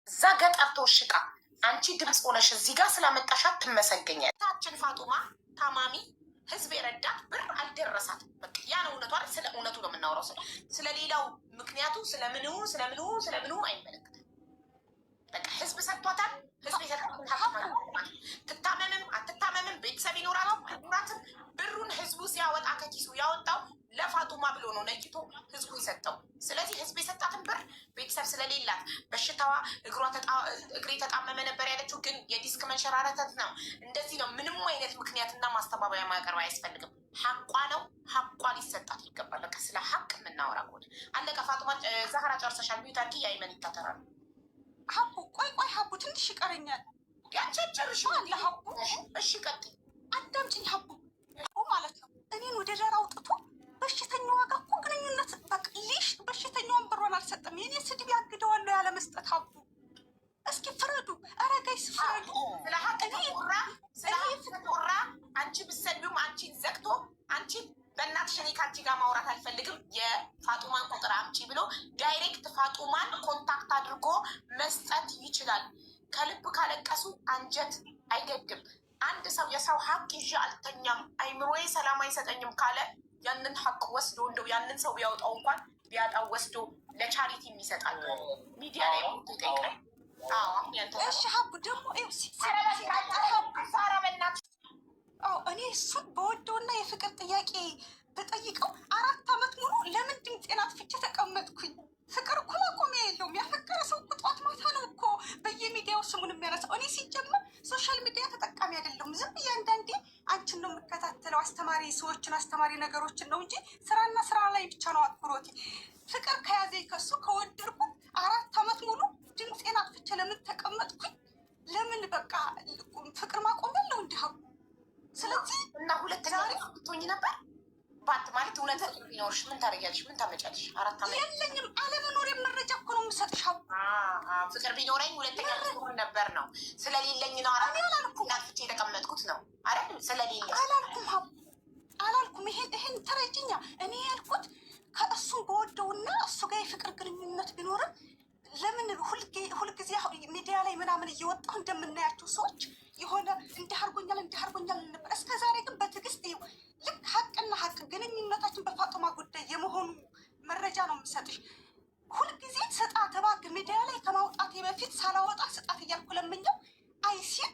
እዛ ገጠር ተወሽቃ አንቺ ድምፅ ሆነሽ እዚህ ጋር ስላመጣሻት ትመሰገኛል። ታችን ፋጡማ ታማሚ ህዝብ የረዳት ብር አልደረሳት። በቃ ያ ነው እውነቷ። ስለ እውነቱ ነው የምናወራው። ስለሌላው ምክንያቱ ስለምኑ አይመለከትም። በቃ ህዝብ ሰጥቷታል። ህዝብ የሰጣትን ትታመምም አትታመምም ቤተሰብ ይኖራትም ብሩን ህዝቡ ሲያወጣ ከኪሱ ያወጣው ለፋጡማ ብሎ ነው ነይቶ ህዝቡ የሰጠው። ስለዚህ ህዝብ የሰጣትን ብር ቤተሰብ ስለሌላት በሽታዋ እግሬ ተጣመመ ነበር ያለችው፣ ግን የዲስክ መንሸራረተት ነው እንደዚህ ነው። ምንም አይነት ምክንያትና ማስተባበያ ማቅረብ አያስፈልግም። ሀቋ ነው። ሀቋ ሊሰጣት ይገባል። በቃ ስለ ሀቅ የምናወራ ከሆነ አለቀ። ፋጡማ ዛህራ ጨርሰሻል። ቢዩታርኪ የአይመን ይታተራሉ። ሀቡ ቆይ ሀቡ ትንሽ ይቀረኛል። ያንቺን ጨርሽ አለ ሀቡ። እሺ ቀጥይ፣ አዳምጪኝ ሀቡ ማለት ነው። እኔን ወደ ዳር አውጥቶ በሽተኛዋ ጋር እኮ ግንኙነት በቃ ሊሽ በሽተኛዋን ብሯን አልሰጠም። የኔ ስድብ ያግደዋለሁ ያለ መስጠት። ሀቡ እስኪ ፍረዱ። ኧረ ጋይስ ፍረዱ። ስለሀቁራ አንቺ ብትሰድቢውም አንቺን ዘግቶ አንቺን በእናትሽ እኔ ከአንቺ ጋር ማውራት አልፈልግም የፋጡማን ቁጥር አምጪ ብሎ ዳይሬክት ፋጡማን ኮንታክት አድርጎ መስጠት ይችላል። ከልብ ካለቀሱ አንጀት አይገድም። አንድ ሰው የሰው ሀቅ ይዤ አልተኛም አይምሮዬ ሰላም አይሰጠኝም ካለ ያንን ሀቅ ወስዶ እንደው ያንን ሰው ቢያወጣው እንኳን ቢያጣው ወስዶ ለቻሪቲ የሚሰጣል። ሚዲያ ላይ ጠይቀኝ። እሺ ሀቡ ደግሞ እኔ እሱን በወደውና የፍቅር ጥያቄ በጠይቀው 4 ዓመት ሙሉ ለምን ድምፄን አጥፍቼ ተቀመጥኩኝ? ፍቅር እኮ ማቆሚያ የለውም። ያፈቀረ ሰው እኮ ጠዋት ማታ ነው እኮ በየሚዲያው ስሙን የሚያነሳው። እኔ ሲጀመር ሶሻል ሚዲያ ተጠቃሚ አይደለም። ዝም ብዬ አንዳንዴ አንቺን ነው የምከታተለው፣ አስተማሪ ሰዎችን አስተማሪ ነገሮችን ነው እንጂ ስራና ስራ ላይ ብቻ ነው አትኩሮቴ። ፍቅር ከያዘኝ ከሱ ከወደድኩት 4 ዓመት ሙሉ ድምፄን አጥፍቼ ለምን ተቀመጥኩኝ? ለምን በቃ ፍቅር ማቆሚያ የለው እንዲህ። ስለዚህ እና ሁለተኛ ብትሆኝ ነበር ባት ማለት እውነት ቢኖርሽ ምን ታደርጊያለሽ? ምን ታመጫለሽ? 4 ዓመት የለኝም። አለመኖር መረጃ እኮ ነው የምሰጥሽ። ፍቅር ቢኖረኝ ሁለተኛ ብትሆን ነበር ነው። ስለሌለኝ ነው አጥፍቼ የተቀመጥኩት ነው አይደል? ስለሌለ አላልኩም። ይሄን ተረጅኛ። እኔ ያልኩት ከእሱን በወደውና እሱ ጋር የፍቅር ግንኙነት ቢኖርም ለምን ሁልጊዜ ሚዲያ ላይ ምናምን እየወጣሁ እንደምናያቸው ሰዎች የሆነ እንዲህ አድርጎኛል ነበር። እስከ ዛሬ ግን በትዕግስት ልክ ሀቅና ሀቅ ግንኙነታችን በፋጡማ ጉዳይ የመሆኑ መረጃ ነው የምሰጥሽ። ሁልጊዜ ስጣት እባክህ ሚዲያ ላይ ከማውጣቴ በፊት ሳላወጣ ስጣት እያልኩ ለምኛው አይሲም።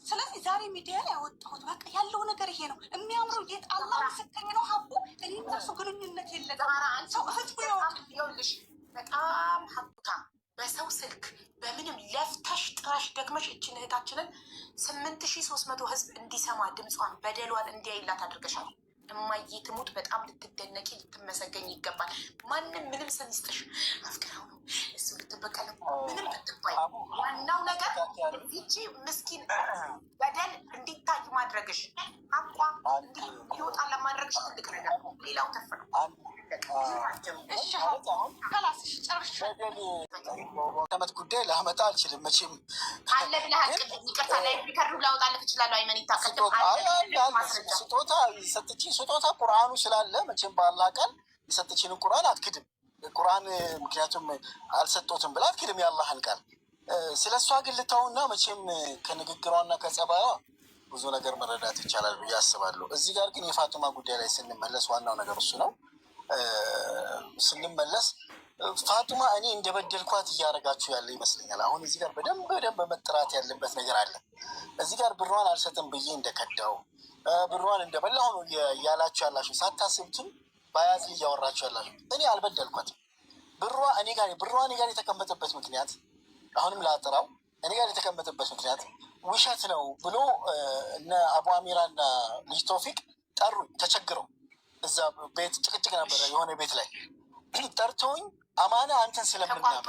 ስለዚህ ዛሬ ሚዲያ ላይ ያወጣሁት በቃ ያለው ነገር ይሄ ነው። የሚያምረው ጌጥ አላህ ምስክር ነው። ሀቡ እኔ እና እሱ ግንኙነት የለንም። ሰው ህዝቡ ይኸውልሽ በጣም ሀብታ በሰው ስልክ በምንም ለፍተሽ ጥራሽ ደግመሽ እችን እህታችንን 8300 ህዝብ እንዲሰማ ድምጿን በደሏን እንዲያይላት አድርገሻል። እማዬ ትሙት በጣም ልትደነቂ ልትመሰገኝ ይገባል። ማንም ምንም ስም ይስጥሽ አፍቅራው ነው እሱ ልትበቀል ምንም ብትባይ ዋናው ነገር ይቺ ምስኪን በደል እንዲታይ ማድረግሽ አቋም እንዲወጣ ለማድረግሽ ትልቅ ነገር ነው። ሌላው ተፍ ነው። ከመት ጉዳይ ላመጣ አልችልም መቼም አለ ብለህ ይቅርታ ላይ ቢከሩ ላወጣልህ እችላለሁ። አይመን ስጦታ ሰጥቼ ስጦታ ቁርአኑ ስላለ መቼም ባላ ቃል የሰጥችን ቁርአን አትክድም። ቁርአን ምክንያቱም አልሰጦትም ብላ አትክድም የአላህን ቃል። ስለ እሷ ግን ልታውና መቼም ከንግግሯና ከጸባዩ ብዙ ነገር መረዳት ይቻላል ብዬ አስባለሁ። እዚህ ጋር ግን የፋጡማ ጉዳይ ላይ ስንመለስ ዋናው ነገር እሱ ነው። ስንመለስ ፋጡማ እኔ እንደበደልኳት እያደረጋችሁ ያለ ይመስለኛል። አሁን እዚህ ጋር በደንብ መጥራት ያለበት ነገር አለ። እዚህ ጋር ብሯን አልሰጥም ብዬ እንደከዳው ብሯን እንደበላሁ ነው እያላችሁ ያላችሁ፣ ሳታስቡትም በያዝ እያወራችሁ ያላችሁ። እኔ አልበደልኳትም። ብሯ እኔ ጋር የተቀመጠበት ምክንያት አሁንም ላጥራው፣ እኔ ጋር የተቀመጠበት ምክንያት ውሸት ነው ብሎ እነ አቡ አሚራ እና ልጅ ቶፊቅ ጠሩ። ተቸግረው እዛ ቤት ጭቅጭቅ ነበረ። የሆነ ቤት ላይ ጠርተውኝ አማና አንተን ስለምናምን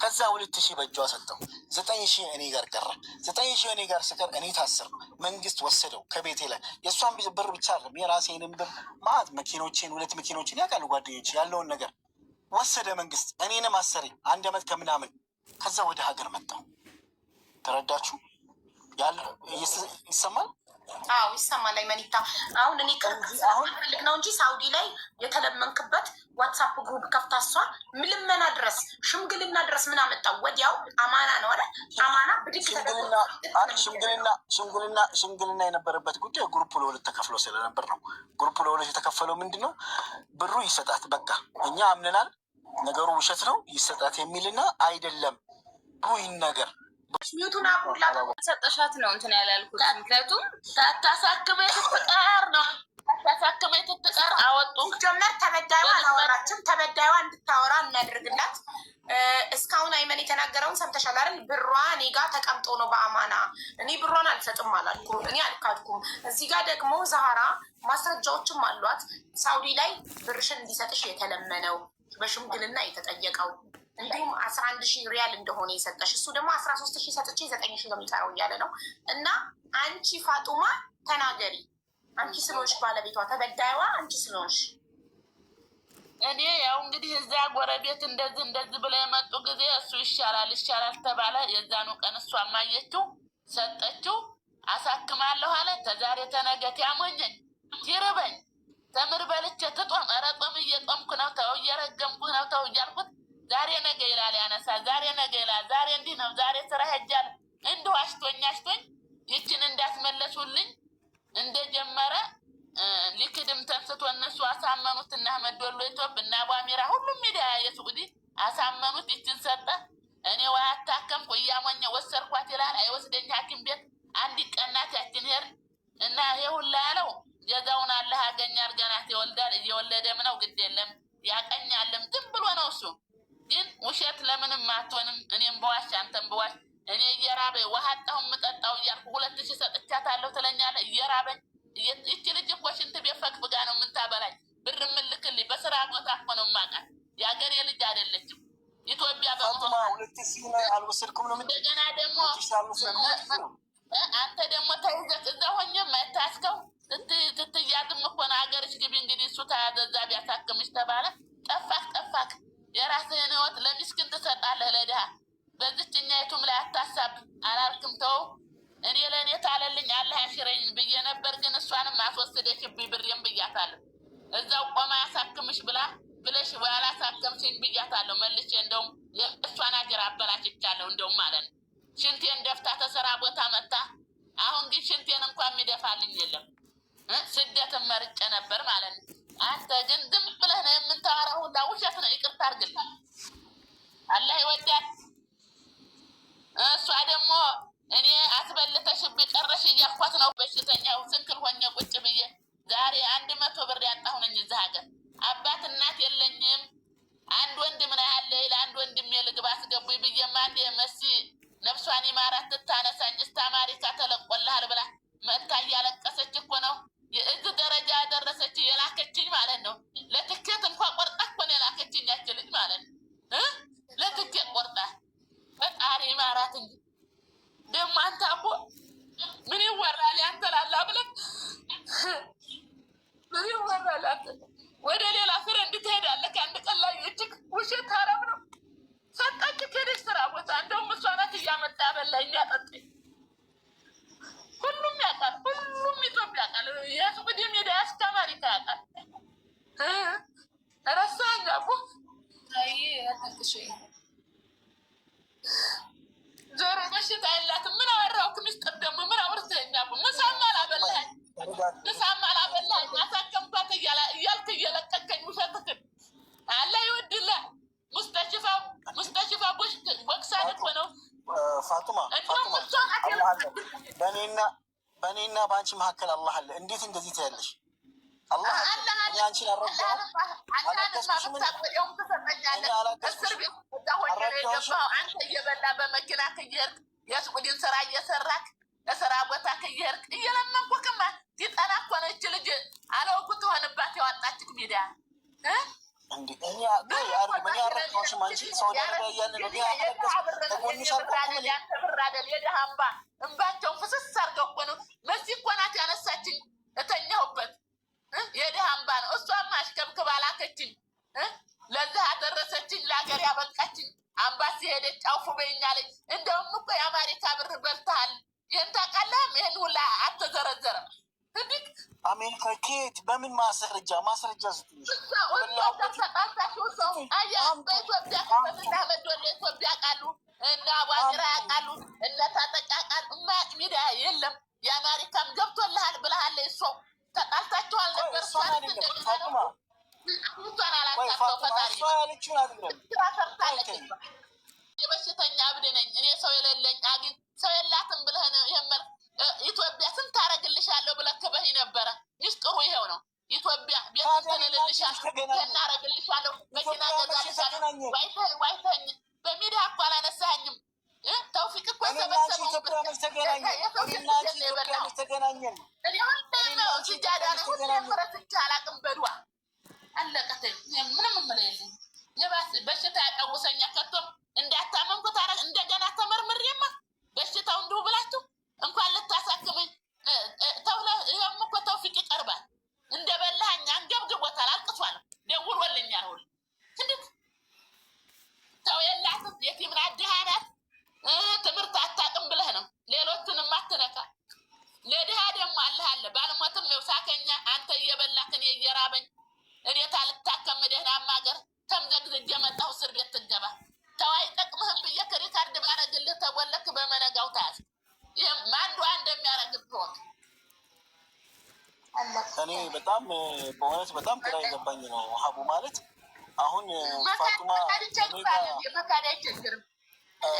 ከዛ 2000 በእጇ ሰጠው። 9000 እኔ ጋር ቀረ። 9000 እኔ ጋር ስቀር እኔ ታሰርኩ። መንግስት ወሰደው ከቤቴ ላይ። የእሷን ብር ብቻ አይደለም የራሴንም ብር ማት መኪኖቼን 2 መኪኖችን ያውቃሉ ጓደኞች ያለውን ነገር ወሰደ መንግስት። እኔንም አሰረኝ 1 ዓመት ከምናምን። ከዛ ወደ ሀገር መጣሁ። ተረዳችሁ? ይሰማል አዎ ይሰማል። ላይ መኒታ አሁን እኔ ፈልግ ነው እንጂ ሳውዲ ላይ የተለመንክበት ዋትሳፕ ግሩፕ ከፍታ እሷ ልመና ድረስ ሽምግልና ድረስ ምን አመጣው? ወዲያው አማና ነው አይደል? አማና ብድግ ሽምግልና የነበረበት ጉዳይ ግሩፕ ለሁለት ተከፍሎ ስለነበር ነው። ግሩፕ ለሁለት የተከፈለው ምንድን ነው? ብሩ ይሰጣት፣ በቃ እኛ አምነናል፣ ነገሩ ውሸት ነው ይሰጣት የሚልና አይደለም ይህን ነገር ሚዩቱን አቁላ ሰጠሻት ነው እንትን ያላልኩት። ምክንያቱም ታታሳክመ ትትቀር ነው ታታሳክመ ትትቀር አወጡ ጀመር። ተበዳይዋ አላወራችም። ተበዳይዋ እንድታወራ እናድርግላት። እስካሁን አይመን የተናገረውን ሰምተሻል አይደል? ብሯ እኔ ጋር ተቀምጦ ነው በአማና። እኔ ብሯን አልሰጥም አላልኩም፣ እኔ አልካድኩም። እዚህ ጋር ደግሞ ዛህራ ማስረጃዎችም አሏት። ሳውዲ ላይ ብርሽን እንዲሰጥሽ የተለመነው በሽምግልና የተጠየቀው እንዲሁም 11,000 ሪያል እንደሆነ የሰጠሽ እሱ ደግሞ 13,000 ሰጥቼ 9,000 ነው የሚቀረው እያለ ነው። እና አንቺ ፋጡማ ተናገሪ፣ አንቺ ስለሆንሽ ባለቤቷ ተበዳይዋ አንቺ ስለሆንሽ። እኔ ያው እንግዲህ እዛ ጎረቤት እንደዚህ ብለው የመጡ ጊዜ እሱ ይሻላል ተባለ። የዛኑ ቀን እሷ ማየችው ሰጠችው፣ አሳክማለሁ አለ። ተዛሬ ተነገት ያሞኘኝ ይርበኝ ተምር በልቼ ትጦም ረጦም እየጦምኩ ነው ተው እየረገምኩ ነው ተው እያልኩት ዛሬ ነገ ይላል ያነሳ፣ ዛሬ ነገ ይላል፣ ዛሬ እንዲህ ነው፣ ዛሬ ስራ ሄጃል። እንዲሁ አሽቶኝ ይችን እንዳስመለሱልኝ እንደጀመረ ሊክድም ተንስቶ እነሱ አሳመኑት። እና መዶሎ ኢትዮጵ እና አቧሚራ ሁሉም ሚዲያ የስዑዲ አሳመኑት። ይችን ሰጠ። እኔ ወይ አታከምኩ እያሞኘ ወሰርኳት ይላል። አይወስደኝ ሐኪም ቤት አንድ ቀናት ያችን ሄር እና ይሄ ሁላ ያለው ጀዛውን አላህ ያገኛል። ገናት ይወልዳል፣ እየወለደም ነው። ግድ የለም ያቀኛለም ዝም ብሎ ነው እሱ። ግን ውሸት ለምንም አትሆንም። እኔም በዋሽ አንተም በዋሽ እኔ እየራበኝ ውሃ አጣሁ የምጠጣው እያልኩ 2,000 ሰጥቻታለሁ ትለኛለህ። እየራበኝ ይቺ ልጅ እኮ ሽንት ቤት ፈቅፍጋ ነው የምታበላኝ። ብር የምልክልኝ በስራ ቦታ እኮ ነው የማውቃት። የሀገሬ ልጅ አይደለችም። ኢትዮጵያ እንደገና ደግሞ አንተ ደግሞ ተይዘህ እዛ ሆኜ የማይታስከው ትትያዝም እኮ ነው። ሀገርሽ ግቢ እንግዲህ እሱ ተያዘ እዛ ቢያሳክምሽ ተባለ። ጠፋክ የራስህን ህይወት ለሚስኪን ትሰጣለህ ለድሃ። በዚችኛ የቱም ላይ አታሳብ አላልክም። ተው እኔ ለእኔ ታለልኝ አላህ ያሽረኝ ብዬ ነበር። ግን እሷንም አስወስደችብኝ ብሬም ብያታለሁ። እዛው ቆማ ያሳክምሽ ብለሽ ወይ አላሳከምሽኝ ብያታለሁ መልሼ። እንደውም እሷን አገር አበላሽቻለሁ እንደውም ማለት ነው። ሽንቴን ደፍታ ተሰራ ቦታ መጣ። አሁን ግን ሽንቴን እንኳን የሚደፋልኝ የለም። ስደትን መርጬ ነበር ማለት ነው። አንተ ግን ዝም ብለህ ነው የምታወራው። ሁላ ውሸት ነው። ይቅርታ አድርግልኝ። አላህ ይወዳል። እሷ ደግሞ እኔ አስበልተሽብኝ ቀረሽ እያልኳት ነው። በሽተኛው ስንክል ሆኜ ቁጭ ብዬ ዛሬ 100 ብር ያጣሁ ነኝ እዚህ ሀገር። አባት እናት የለኝም። አንድ ወንድም ነው ያለ ለአንድ ወንድም የልግባ አስገቡኝ ብዬማ አንዴ መሲ ነፍሷን ይማራት ትታነሳኝ እስከ አሜሪካ ተለቆልሃል ብላ መታ እያለቀሰች እኮ ነው የእዚህ ደረጃ ያደረሰች የላከችኝ ማለት ነው። ለትኬት እንኳ ቆርጣ እኮ ነው የላከችኝ ያችልኝ ማለት ነው። ለትኬት ቆርጣ ፈጣሪ ይማራት እንጂ ደግሞ አንተ አቦ ምን ይወራል ያንተ ላላ ብለህ ምን ይወራል አንተ ወደ ሌላ ፍሬንድ ትሄዳለህ። ከአንድ ቀን ላይ እጅግ ውሸት ሀራም ነው። ሰጣች ከሄደች ስራ ቦታ እንደውም እሷ ናት እያመጣ ያበላኝ ያጠጣኝ። ሁሉም ያውቃል፣ ሁሉም ኢትዮጵያ ያውቃል። የሱቅዲ ሜዲያ እስከ አሜሪካ ያውቃል። ረሳኛ እኮ ዞሮ በሽታ የላትም። ምን አወራሁት? ሚስጥር ደግሞ ምን አውርተኸኝ? ምሳም አላበላኸኝ፣ ምሳም አላበላኸኝ። አሳከምኳት እያልክ እየለቀቀኝ ውሸትህን አላህ ይወድልህ። ሙስተሽፋ ቦክሳን እኮ ነው ፋጡማ። በእኔና በአንቺ መካከል አላህ አለ። እንዴት እንደዚህ ትያለሽ? አላህ አንቺን አንተ እየበላ በመኪና ከየሄድክ የሱቁዲን ስራ እየሰራክ ለስራ ቦታ ከየሄድክ እየለመንኩክማ ሲጠና እኮ ነች ልጅ አለወጉ ትሆንባት ያወጣችክ ሚዲያ የድሃ እምባ እምባቸውን ፍስስ አድርገው እኮ ነው። በዚህ እኮ ናት ያነሳችኝ እተኛሁበት የድሃ እምባ ነው። እሷም አሽከብክባ ላከችኝ፣ ለዚህ አደረሰችኝ፣ ለሀገር ያበቃችኝ። አምባሲ ሄደች አውፉ በይኛለች። እንደውም እኮ የአሜሪካ ብር በልተሃል ይህን ታውቃለህም? ይህን ሁላ አልተዘረዘረም። ህዲክ አሜሪካ ኬት በምን ማስረጃ ስትይሽ ተጣልታችሁ ሰው አያ በኢትዮጵያ በፍትህ መድወል ኢትዮጵያ ቃሉ እና ዋግራ ያውቃሉ እነ ታጠቅ ያውቃሉ። የማያውቅ ሚዲያ የለም። የአሜሪካም ገብቶልሃል ብለሃል። እሷ ተጣልታችኋል ነበር። እሷን አላሳተው ፈጣሪ ስራ ሰርታለች። የበሽተኛ እብድ ነኝ እኔ ሰው የሌለኝ አግኝ ሰው የላትም ብለህ ነው ይሄን ኢትዮጵያ ስንት አረግልሻለሁ ብለህ ክበህ ነበረ። ሚስጥሩ ይሄው ነው። ኢትዮጵያ ቤት ትንልልሻለሁ እናረግልሻለሁ መኪና ገዛልሻለሁ ዋይተኝ በሚዲያ እኮ አላነሳኸኝም። ተውፊቅ እኮ የሰበሰበው ተገናኘን። እኔ ሁሌም ነው ሲጃዳ ነው ሁሌም ረስቼ አላቅም። በድዋ አለቀት። ምንም የምለው የለኝም። የባስ በሽታ ያቀውሰኛ ከቶም እንዳታመምኩ ታረግ እንደገና ተመርምሬማ በሽታው እንዲሁ ብላችሁ እንኳን ልታሳክመኝ ተውለ ይሄም እኮ ተውፊቅ ይቀርባል። እንደ በላኸኝ አንገብግቦታል። አልቅሷል። ደውሎልኛል ሁሉ እንዴት ሰው የላትም የቲም ናት ድሃ ናት ትምህርት አታውቅም ብለህ ነው ሌሎቹንም አትነካ። ለድሃ ደግሞ አለህ አለ ባልሞትም ነው ሳከኛ አንተ እየበላክ እኔ እየራበኝ እኔታ ልታከም ደህናማ ሀገር ተምዘግዝጌ መጣሁ እስር ቤት ትገባ ተው አይጠቅምህም ብዬ ከሪካርድ ባረግልህ ተወለክ በመነጋው ታያዝ። ይህም ማንዷ እንደሚያረግብ ወቅ እኔ በጣም በእውነት በጣም ግራ የገባኝ ነው ሀቡ ማለት አሁን ፋጡማ መካድ አይቸግርም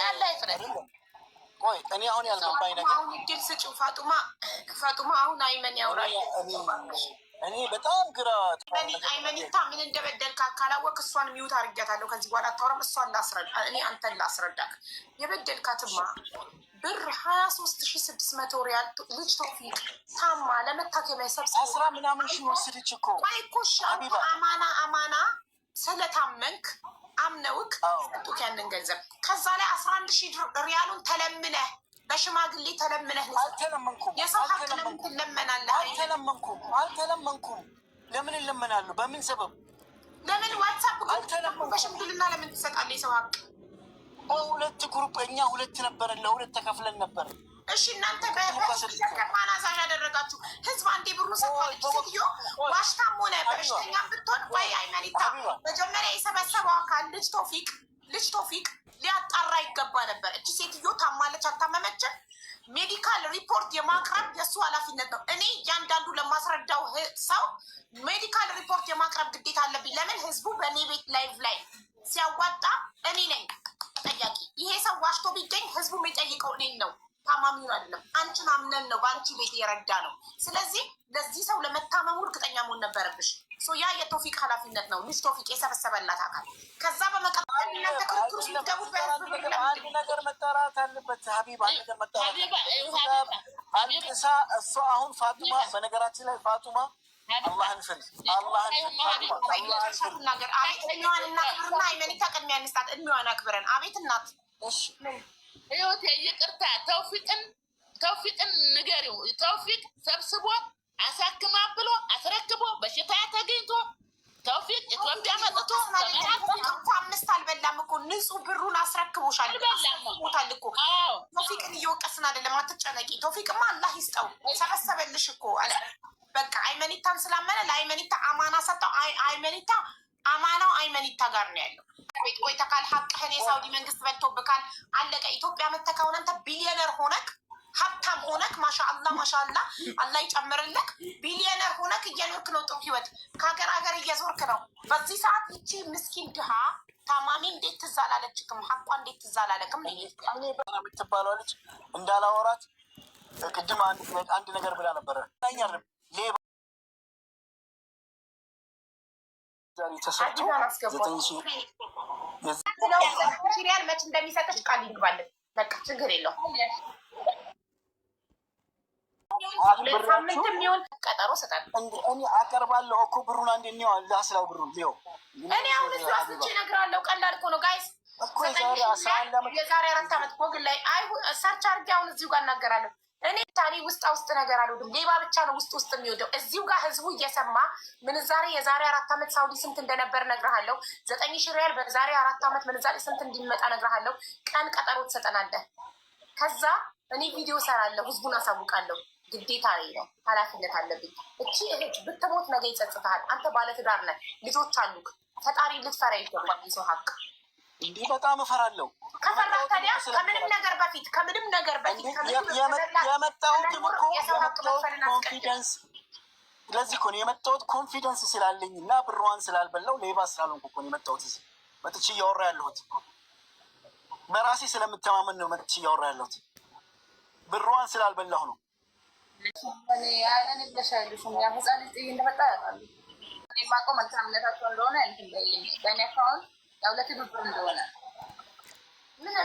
ያለ አይፍረድ። ቆይ እኔ አሁን ያልገባኝ ነገር ድል ስጭው ፋጡማ አሁን አይመን ያውራል። እኔ በጣም ግራ አይመኒታ ምን እንደበደልካ ካላወቅ እሷን ሚውት አድርጊያታለሁ። ከዚህ በኋላ አታወራም። እሷን ላስረዳ እኔ አንተን ላስረዳክ። የበደልካትማ ብር 23,600 ሪያል ልጅ ተውፊቅ ታማ ለመታከሚያ ሰብስባ 10 ምናምን ሺህ ወሰደች እኮ። ቆይ እኮ አማና ስለታመንክ አምነውክ ሰጡክ ያንን ገንዘብ። ከዛ ላይ 11,000 ሪያሉን ተለምነህ በሽማግሌ ተለምነህ አልተለመንኩም። የሰው ሀቅ ለምን ትለመናለህ? አልተለመንኩም። ለምን እለመናለሁ? በምን ሰበብ? ለምን ዋትሳፕ በሽምግልና ለምን ትሰጣለህ የሰው ሀቅ? በሁለት ግሩፕ እኛ ሁለት ነበረን፣ ለሁለት ተከፍለን ነበር። እሺ እናንተ በማናዛዥ ያደረጋችሁ ህዝብ አንዴ ብሩ ሰጥቷለች። ሴትዮ ዋሽታም ሆነ በሽተኛም ብትሆን ወይ አይመኒታ መጀመሪያ የሰበሰበው አካል ልጅ ቶፊቅ ሊያጣራ ይገባ ነበር። እቺ ሴትዮ ታማለች አልታመመችም፣ ሜዲካል ሪፖርት የማቅረብ የእሱ ኃላፊነት ነው። እኔ እያንዳንዱ ለማስረዳው ሰው ሜዲካል ሪፖርት የማቅረብ ግዴታ አለብኝ። ለምን ህዝቡ በእኔ ቤት ላይቭ ላይ ሲያዋጣ እኔ ነኝ ተጠያቂ። ይሄ ሰው ዋሽቶ ቢገኝ ህዝቡ የሚጠይቀው እኔን ነው፣ ታማሚውን አይደለም። አንቺን አምነን ነው በአንቺ ቤት የረዳ ነው። ስለዚህ ለዚህ ሰው ለመታመሙ እርግጠኛ መሆን ነበረብሽ። ያ የቶፊቅ ኃላፊነት ነው። ልጅ ቶፊቅ የሰበሰበላት አካል። ከዛ በመቀጠል እናንተ ክርክር ውስጥ ገቡት። አንድ ነገር መጠራት አለበት ሀቢባ፣ አንድ ነገር መጠራት አልቅሳ እሷ አሁን ፋጡማ፣ በነገራችን ላይ ፋጡማ አላህን ፍል ነገር አቤት እድሜዋን እናክብርና አይመኒታ ቅድሚያ እንስጣት። እድሜዋን አክብረን አቤት እናት ህይወት ይቅርታ ተውፊቅን ንገሪው። ተውፊቅ ሰብስቦ አሳክማ ብሎ አስረክቦ በሽታ ተገኝቶ ተውፊቅ ኢትዮጵያ መጥቶ 5 አልበላም እኮ ንጹህ ብሩን አስረክቦሻል። ሞታል እኮ ተውፊቅን እየወቀስን አይደለም፣ አትጨነቂ። ተውፊቅማ አላህ ይስጠው ሰበሰበልሽ እኮ አለ። በቃ አይመኒታን ስላመነ ለአይመኒታ አማና ሰጠው። አይመኒታ አማናው አይመኒታ ጋር ነው ያለው። ቤት ቆይተካል፣ ሀቅህን የሳውዲ መንግስት በልቶብካል። አለቀ። ኢትዮጵያ መተካ ሆነ አንተ ቢሊዮነር ሆነክ ሀብታም ሆነክ ማሻአላ አላህ ይጨምርልክ። ቢሊዮነር ሆነክ እየኖርክ ነው ጥሩ ህይወት፣ ከሀገር ሀገር እየዞርክ ነው። በዚህ ሰዓት ይቺ ምስኪን ድሃ ታማሚ እንዴት ትዝ አላለችክም? ሀቋ እንዴት ትዝ አላለክም? የምትባለው ልጅ እንዳላወራት ቅድም አንድ ነገር ብላ ነበረ። ሌባ ተሰጥቶ 9,000 ሪያል መች እንደሚሰጥሽ ቃል ይግባልን። በቃ ችግር የለው። ሳምንት የሚሆን ቀጠሮ ስጠን። እኔ አቀርባለሁ እኮ ብሩን አንድ ላስላው ብሩን ሊው እኔ አሁን እሱ አስቼ እነግራለሁ። ቀላል እኮ ነው ጋይስ። የዛሬ 4 ዓመት ጎግል ላይ ሰርች አድርጌ አሁን እዚሁ ጋር እናገራለሁ። እኔ ታሪ ውስጥ ነገር አልወድም። ሌባ ብቻ ነው ውስጥ የሚወደው። እዚሁ ጋር ህዝቡ እየሰማ ምንዛሬ የዛሬ 4 ዓመት ሳውዲ ስንት እንደነበር እነግርሃለሁ። 9,000 ሪያል በዛሬ 4 ዓመት ምንዛሬ ስንት እንዲመጣ እነግርሃለሁ። ቀን ቀጠሮ ትሰጠናለህ። ከዛ እኔ ቪዲዮ ሰራለሁ፣ ህዝቡን አሳውቃለሁ። ግዴታ ነው፣ ኃላፊነት አለብኝ። እቺ እህት ብትሞት ነገ ይጸጽታል። አንተ ባለትዳር ነህ፣ ልጆች አሉክ። ፈጣሪ ልትፈራ ይገባል። የሰው ሀቅ እንዲህ በጣም እፈራለሁ። ከፈራ ታዲያ ከምንም ነገር በፊት የመጣሁትም እኮ ኮንፊደንስ፣ ለዚህ እኮ ነው የመጣሁት ኮንፊደንስ ስላለኝ እና ብሯን ስላልበላው ሌባ ስላልሆንኩ እኮ ነው የመጣሁት። እዚህ መጥቼ እያወራ ያለሁት በራሴ ስለምተማመን ነው። መጥቼ እያወራ ያለሁት ብሯን ስላልበላሁ ነው። ያለን ብለሻለሽ ህፃን ልጅ እንደመጣ ያውቃሉ። የማውቀው መልካምነታቸው እንደሆነ በእኔ አካውንት ያው ለትብብር እንደሆነ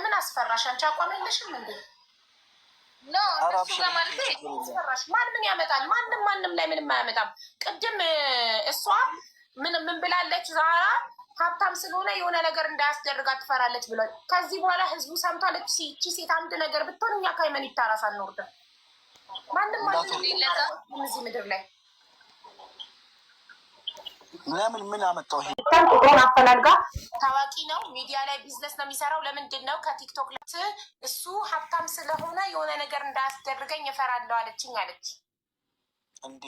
ምን አስፈራሽ? አንቺ አቋም የለሽም እንዴ? አስፈራሽ? ምን ያመጣል? ማንም ላይ ምንም አያመጣም። ቅድም እሷ ምን ብላለች? ዛራ ሀብታም ስለሆነ የሆነ ነገር እንዳያስደርጋት ትፈራለች ብሏል። ከዚህ በኋላ ህዝቡ ሰምቷለች። ይቺ ሴት አንድ ነገር ብትሆን እኛ ከሃይማኖት ታራሳ አንወርድም። ማንም እዚህ ምድር ላይ ለምን ምን አመጣው? ይሄ ጥቁሩን አፈላልጋ ታዋቂ ነው፣ ሚዲያ ላይ ቢዝነስ ነው የሚሰራው። ለምንድን ነው ከቲክቶክ ላይ እሱ ሀብታም ስለሆነ የሆነ ነገር እንዳያስደርገኝ እፈራለሁ አለችኝ አለች። እንዴ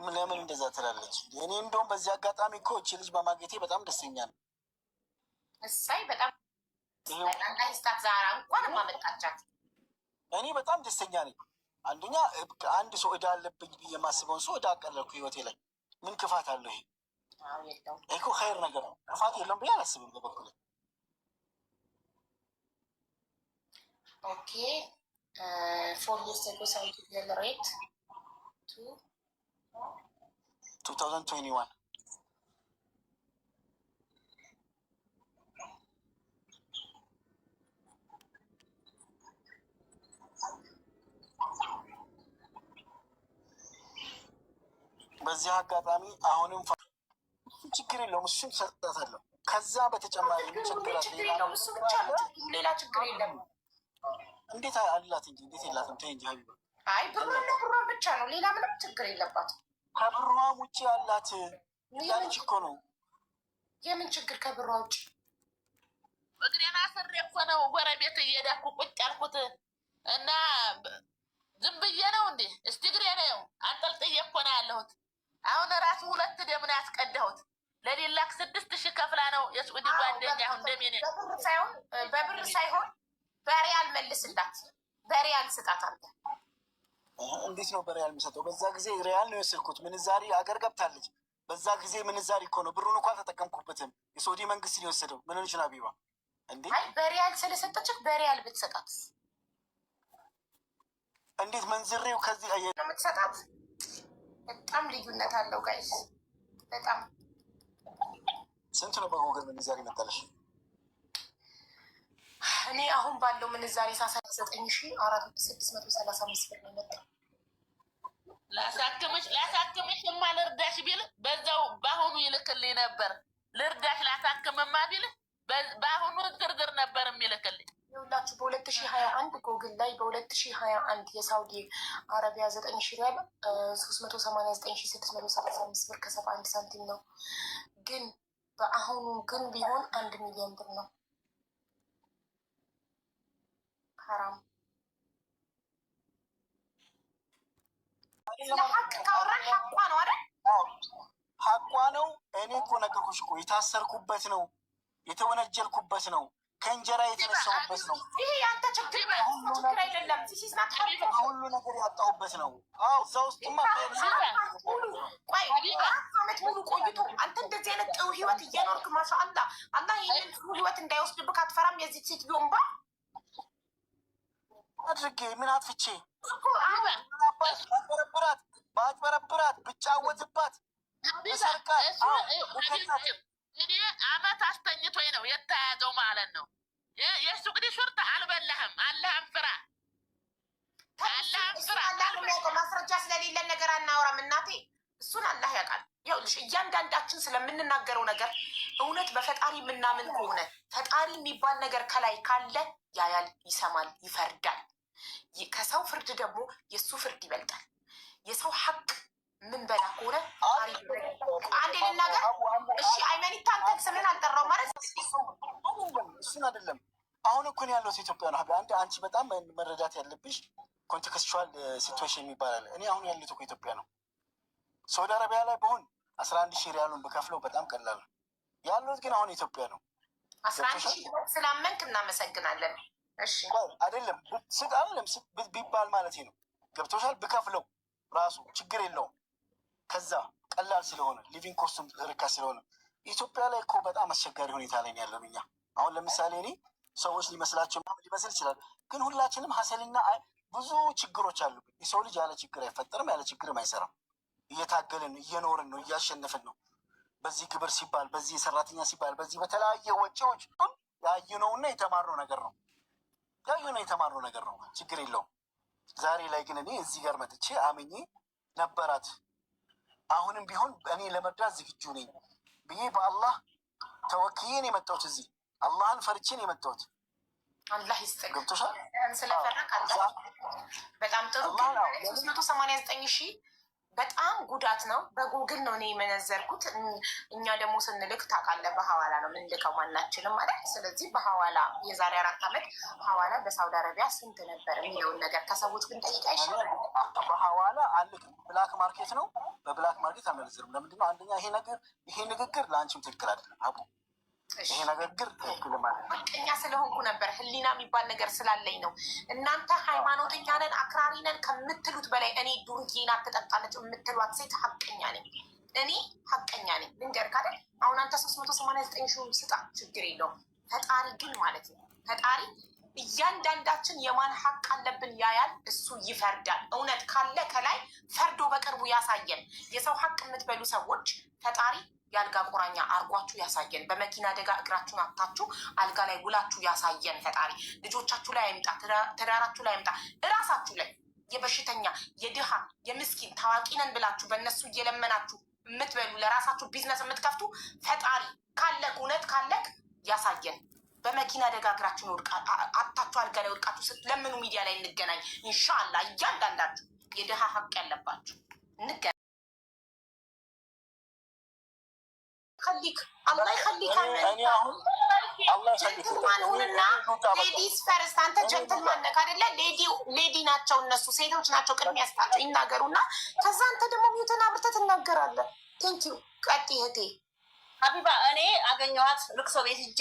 ለምን እንደዛ ትላለች? እኔ እንደውም በዚህ አጋጣሚ እኮ እቺ ልጅ በማግኘቴ በጣም ደስተኛ ነው። እሳይ በጣም ስታት ዛራ እንኳን ማመጣቻት እኔ በጣም ደስተኛ ነኝ። አንደኛ አንድ ሰው እዳ አለብኝ ብዬ የማስበውን ሰው እዳ አቀለልኩ ህይወቴ ላይ። ምን ክፋት አለው? ይሄ እኮ ኸይር ነገር ነው። ክፋት የለውም ብዬ አላስብም በበኩሌ። ኦኬ ፎር ዲስ ሳይት ጀነሬት 2021 በዚህ አጋጣሚ አሁንም ችግር የለውም፣ እሱን ሰጣታለሁ። ከዛ በተጨማሪ ችግር የለውም፣ እሱ ብቻ ነው፣ ሌላ ችግር የለም። እንዴት አላት እንጂ እንዴት የላትም? ተይ እንጂ ሀቢባ። አይ ብሯን ብቻ ነው፣ ሌላ ምንም ችግር የለባትም። ከብሯም ውጭ ያላት ያለች እኮ ነው። የምን ችግር ከብሯ ውጭ? እግሬን አስሬ እኮ ነው ጎረቤት እየሄድኩ ቁጭ ያልኩት እና ዝም ብዬ ነው እንዴ? እስቲ እግሬ ነው አንጠልጥዬ እኮ ነው ያለሁት። አሁን ራሱ 2 ደም ነው ያስቀዳሁት። ለሌላክ 6,000 ከፍላ ነው የሱዲ ጓደኛ። አሁን ደሜ ነው በብር ሳይሆን በሪያል መልስላት፣ በሪያል ስጣት። አንተ እንዴት ነው በሪያል የሚሰጠው? በዛ ጊዜ ሪያል ነው የወሰድኩት። ምንዛሪ አገር ገብታለች። በዛ ጊዜ ምንዛሪ እኮ ነው። ብሩን እኮ አልተጠቀምኩበትም። የሳውዲ መንግስት ነው የወሰደው። ምን ሆነች ነው ሀቢባ? እንዴ አይ በሪያል ስለሰጠችህ በሪያል ብትሰጣት እንዴት መንዝሬው ከዚህ ነው የምትሰጣት? በጣም ልዩነት አለው ጋይስ። በጣም ስንት ነው በጎገል ምንዛሬ መጣለሽ? እኔ አሁን ባለው ምንዛሬ 9,635 ብር ነው መጣ። ላሳክምሽ ልርዳሽ ቢል በዛው በአሁኑ ይልክልኝ ነበር። ልርዳሽ ላሳክምማ ቢል በአሁኑ ዝርዝር ነበር የሚልክልኝ። ይኸውላችሁ በ2021 ጎግል ላይ በ2021 የሳውዲ አረቢያ 9,000 ሪያል 389,635 ብር ከ71 ሳንቲም ነው። ግን በአሁኑ ግን ቢሆን 1 ሚሊዮን ብር ነው። ሀራም ሀቅ ካወራን ሀቋ ነው አይደል? ሀቋ ነው። እኔ እኮ ነገርኩሽ እኮ የታሰርኩበት ነው፣ የተወነጀልኩበት ነው፣ ከእንጀራ የተነሳሁበት ነው። ይሄ ያንተ ችግር አይደለም። ሁሉ ነገር ያጣሁበት ነው። አዎ እዛ ውስጥማ ቆይ 4 ዓመት ሙሉ ቆይቶ አንተ እንደዚህ አይነት ጥሩ ህይወት እየኖርክ ማሻአላ አላህ ይህንን ጥሩ ህይወት እንዳይወስድብህ አትፈራም? የዚህ ሴት ቢሆንባ አድርጌ ምን አጥፍቼ ባጭበረብራት ብጫወትባት ብሰርቃት እኔ አመት አስተኝቶኝ ነው የተያዘው ማለት ነው። የእሱ እንግዲህ ሹርታ አልበላህም። አላህን ፍራ፣ አላህን ፍራ። ማስረጃ ስለሌለን ነገር አናወራም እናቴ፣ እሱን አላህ ያውቃል። ይኸውልሽ እያንዳንዳችን ስለምንናገረው ነገር እውነት በፈጣሪ የምናምን ከሆነ ፈጣሪ የሚባል ነገር ከላይ ካለ ያያል፣ ይሰማል፣ ይፈርዳል። ከሰው ፍርድ ደግሞ የእሱ ፍርድ ይበልጣል። የሰው ሀቅ ምን በላ ከሆነ አንዴ ልናገር። እሺ አይመኒታ አንተ ስምን አልጠራው ማለት እሱን አይደለም አሁን እኮ ነው ያለሁት ኢትዮጵያ ነው። አንቺ በጣም መረዳት ያለብሽ ኮንቴክስቹዋል ሲትዌሽን ይባላል። እኔ አሁን ያለሁት እኮ ኢትዮጵያ ነው። ሳውዲ አረቢያ ላይ በሆን 11,000 ሪያሉን ብከፍለው በጣም ቀላል ነው። ያለሁት ግን አሁን ኢትዮጵያ ነው። 11,000 ስላመንክ እናመሰግናለን። እሺ አይደለም ቢባል ማለት ነው። ገብቶሻል? ብከፍለው ራሱ ችግር የለውም። ከዛ ቀላል ስለሆነ ሊቪንግ ኮስቱም ርካሽ ስለሆነ ኢትዮጵያ ላይ እኮ በጣም አስቸጋሪ ሁኔታ ላይ ያለው እኛ አሁን ለምሳሌ እኔ ሰዎች ሊመስላቸው ሊመስል ይችላል፣ ግን ሁላችንም ሀሰልና ብዙ ችግሮች አሉብን። የሰው ልጅ ያለ ችግር አይፈጠርም፣ ያለ ችግርም አይሰራም። እየታገልን እየኖርን ነው፣ እያሸነፍን ነው። በዚህ ግብር ሲባል፣ በዚህ የሰራተኛ ሲባል፣ በዚህ በተለያየ ወጪዎች ያየነውና የተማርነው ነገር ነው። የተማርነው ነገር ነው። ችግር የለውም። ዛሬ ላይ ግን እኔ እዚህ ጋር መጥቼ አምኜ ነበራት አሁንም ቢሆን እኔ ለመርዳት ዝግጁ ነኝ ብዬ በአላህ ተወክዬን የመጣሁት እዚህ አላህን ፈርቼን የመጣሁት። አላህ ይስጥልኝ። ገብቶሻል? ስለፈረክ በጣም ጥሩ። 389,000 በጣም ጉዳት ነው። በጉግል ነው እኔ የመነዘርኩት። እኛ ደግሞ ስንልክ ታውቃለህ፣ በሐዋላ ነው የምንልከው ማናችንም ማለት። ስለዚህ በሐዋላ የዛሬ 4 ዓመት ሐዋላ በሳውዲ አረቢያ ስንት ነበር የሚለውን ነገር ከሰዎች ግን ጠይቃ ይሻላል። በሐዋላ አልክም፣ ብላክ ማርኬት ነው። በብላክ ማርኬት አልመነዝርም። ለምንድነው? አንደኛ ይሄ ንግግር ለአንቺም ትክክል አይደለም አቡ። ይሄ ንግግር ትክክል ማለት ሀቀኛ ስለሆንኩ ነበር፣ ህሊና የሚባል ነገር ስላለኝ ነው። እናንተ ሃይማኖተኛ ነን አክራሪ ነን ከምትሉት በላይ እኔ ዱርዬ ናት ትጠጣለች የምትሏት ሴት ሀቀኛ ነኝ። እኔ ሀቀኛ ነኝ። ልንገርህ አይደል? አሁን አንተ 389,000 ስጣ፣ ችግር የለውም። ፈጣሪ ግን ማለት ነው ፈጣሪ እያንዳንዳችን የማን ሀቅ አለብን ያያል፣ እሱ ይፈርዳል። እውነት ካለ ከላይ ፈርዶ በቅርቡ ያሳየን። የሰው ሀቅ የምትበሉ ሰዎች ፈጣሪ የአልጋ ቁራኛ አርጓችሁ ያሳየን። በመኪና አደጋ እግራችሁን አታችሁ አልጋ ላይ ውላችሁ ያሳየን ፈጣሪ። ልጆቻችሁ ላይ አይምጣ፣ ትዳራችሁ ላይ አይምጣ፣ እራሳችሁ ላይ የበሽተኛ የድሃ የምስኪን ታዋቂ ነን ብላችሁ በእነሱ እየለመናችሁ የምትበሉ ለራሳችሁ ቢዝነስ የምትከፍቱ ፈጣሪ ካለክ እውነት ካለክ ያሳየን። በመኪና አደጋ እግራችሁን አታችሁ አልጋ ላይ ወድቃችሁ ስትለምኑ ሚዲያ ላይ እንገናኝ ኢንሻአላ። እያንዳንዳችሁ የድሃ ሀቅ ያለባችሁ እንገናኝ። خليك الله يخليك ሁንና ሌዲስ ፈርስት። አንተ ጀንትልማን ነህ አይደለ? ሌዲ ናቸው እነሱ፣ ሴቶች ናቸው። ቅድሚያ ስጣቸው ይናገሩና ከዛ አንተ ደግሞ ሚዩትን አብርተህ ትናገራለህ። ቴንኪዩ። ቀጥይ እህቴ ሀቢባ። እኔ አገኘኋት ልቅሶ ቤት ሂጄ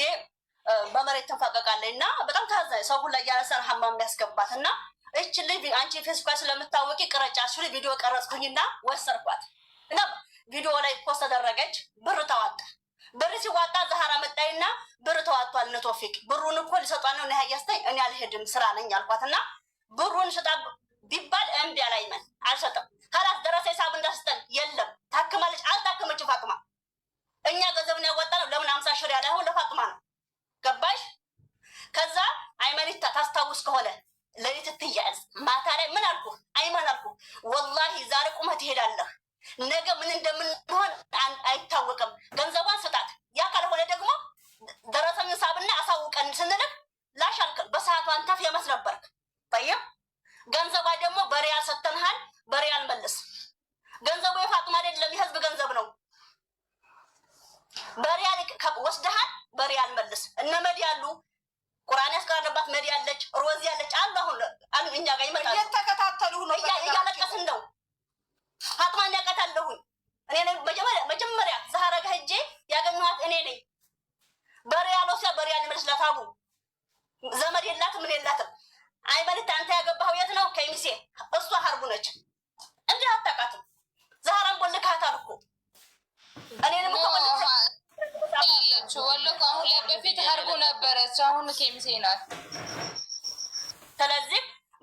በመሬት ተንፋቀቃለች እና በጣም ታዛኝ ሰው ሁላ እያነሳን ሀማም የሚያስገባት እና እች ልጅ አንቺ ፌስቡክ ስለምታወቂ ቅረጫ ሱ ቪዲዮ ቀረጽኩኝና ወሰርኳት እና ቪዲዮ ላይ ፖስት ተደረገች። ብር ተዋጣ። ብር ሲዋጣ ዛህራ መጣይና ብር ተዋጧል እነ ቶፊቅ ብሩን እኮ ሊሰጧን ነው ነህ ያስተኝ እኔ አልሄድም ስራ ነኝ አልኳትና ብሩን ስጣ ቢባል እምቢ አላይመን አልሰጠም። ካላት ደረሰ ሂሳብ እንዳስተን የለም ታክማለች። አልታከመች ፋጥማ። እኛ ገንዘብን ያዋጣነው ለምን 50 ሺህ ሪያል አሁን ለፋጥማ ነው። ገባሽ? ከዛ አይመኒታ ታስታውስ ከሆነ ለሊት ትያዝ ማታ ላይ ምን አልኩ? አይመን አልኩ ወላሂ ዛሬ ቁመት ትሄዳለህ፣ ነገ ምን እንደምንሆን አይታወቅም። ገንዘቧን ስጣት። ያ ካልሆነ ደግሞ ደረሰኝ ሳብና አሳውቀን ስንልክ ላሻልከን በሰዓቱ አንተ ፌመስ ነበርክ። ጠይም ገንዘቧ ደግሞ በሪያል ሰተንሃል፣ በሪያል መልስ። ገንዘቡ የፋጥማ አይደለም የህዝብ ገንዘብ ነው። በሪያል ወስደሃል፣ በሪያል መልስ። እነ መዲ ያሉ ቁርአን ያስቀረባት መዲ ያለች፣ ሮዚ ያለች አሉ። አሁን እኛ ጋር ይመጣሉ። እየተከታተሉ ነው፣ እያለቀስን ነው። ፋጥማን ያውቃታለሁኝ እኔ ነኝ። መጀመሪያ ዛህራ ጋር ሄጄ ያገኘኋት እኔ ነኝ። በሪያል ወስዳ በሪያል መልስላት። አቡ ዘመድ የላትም ምን የላትም። አይመልት አንተ ያገባኸው የት ነው? ከሚሴ። እሷ ሀርቡ ነች እንጂ አታውቃትም። ዛህራን ቦልካታል እኮ እኔንም ያለችው ወሎ አሁን ላይ በፊት ሀርቡ ነበረች፣ አሁን ኬሚሴ ናት። ስለዚህ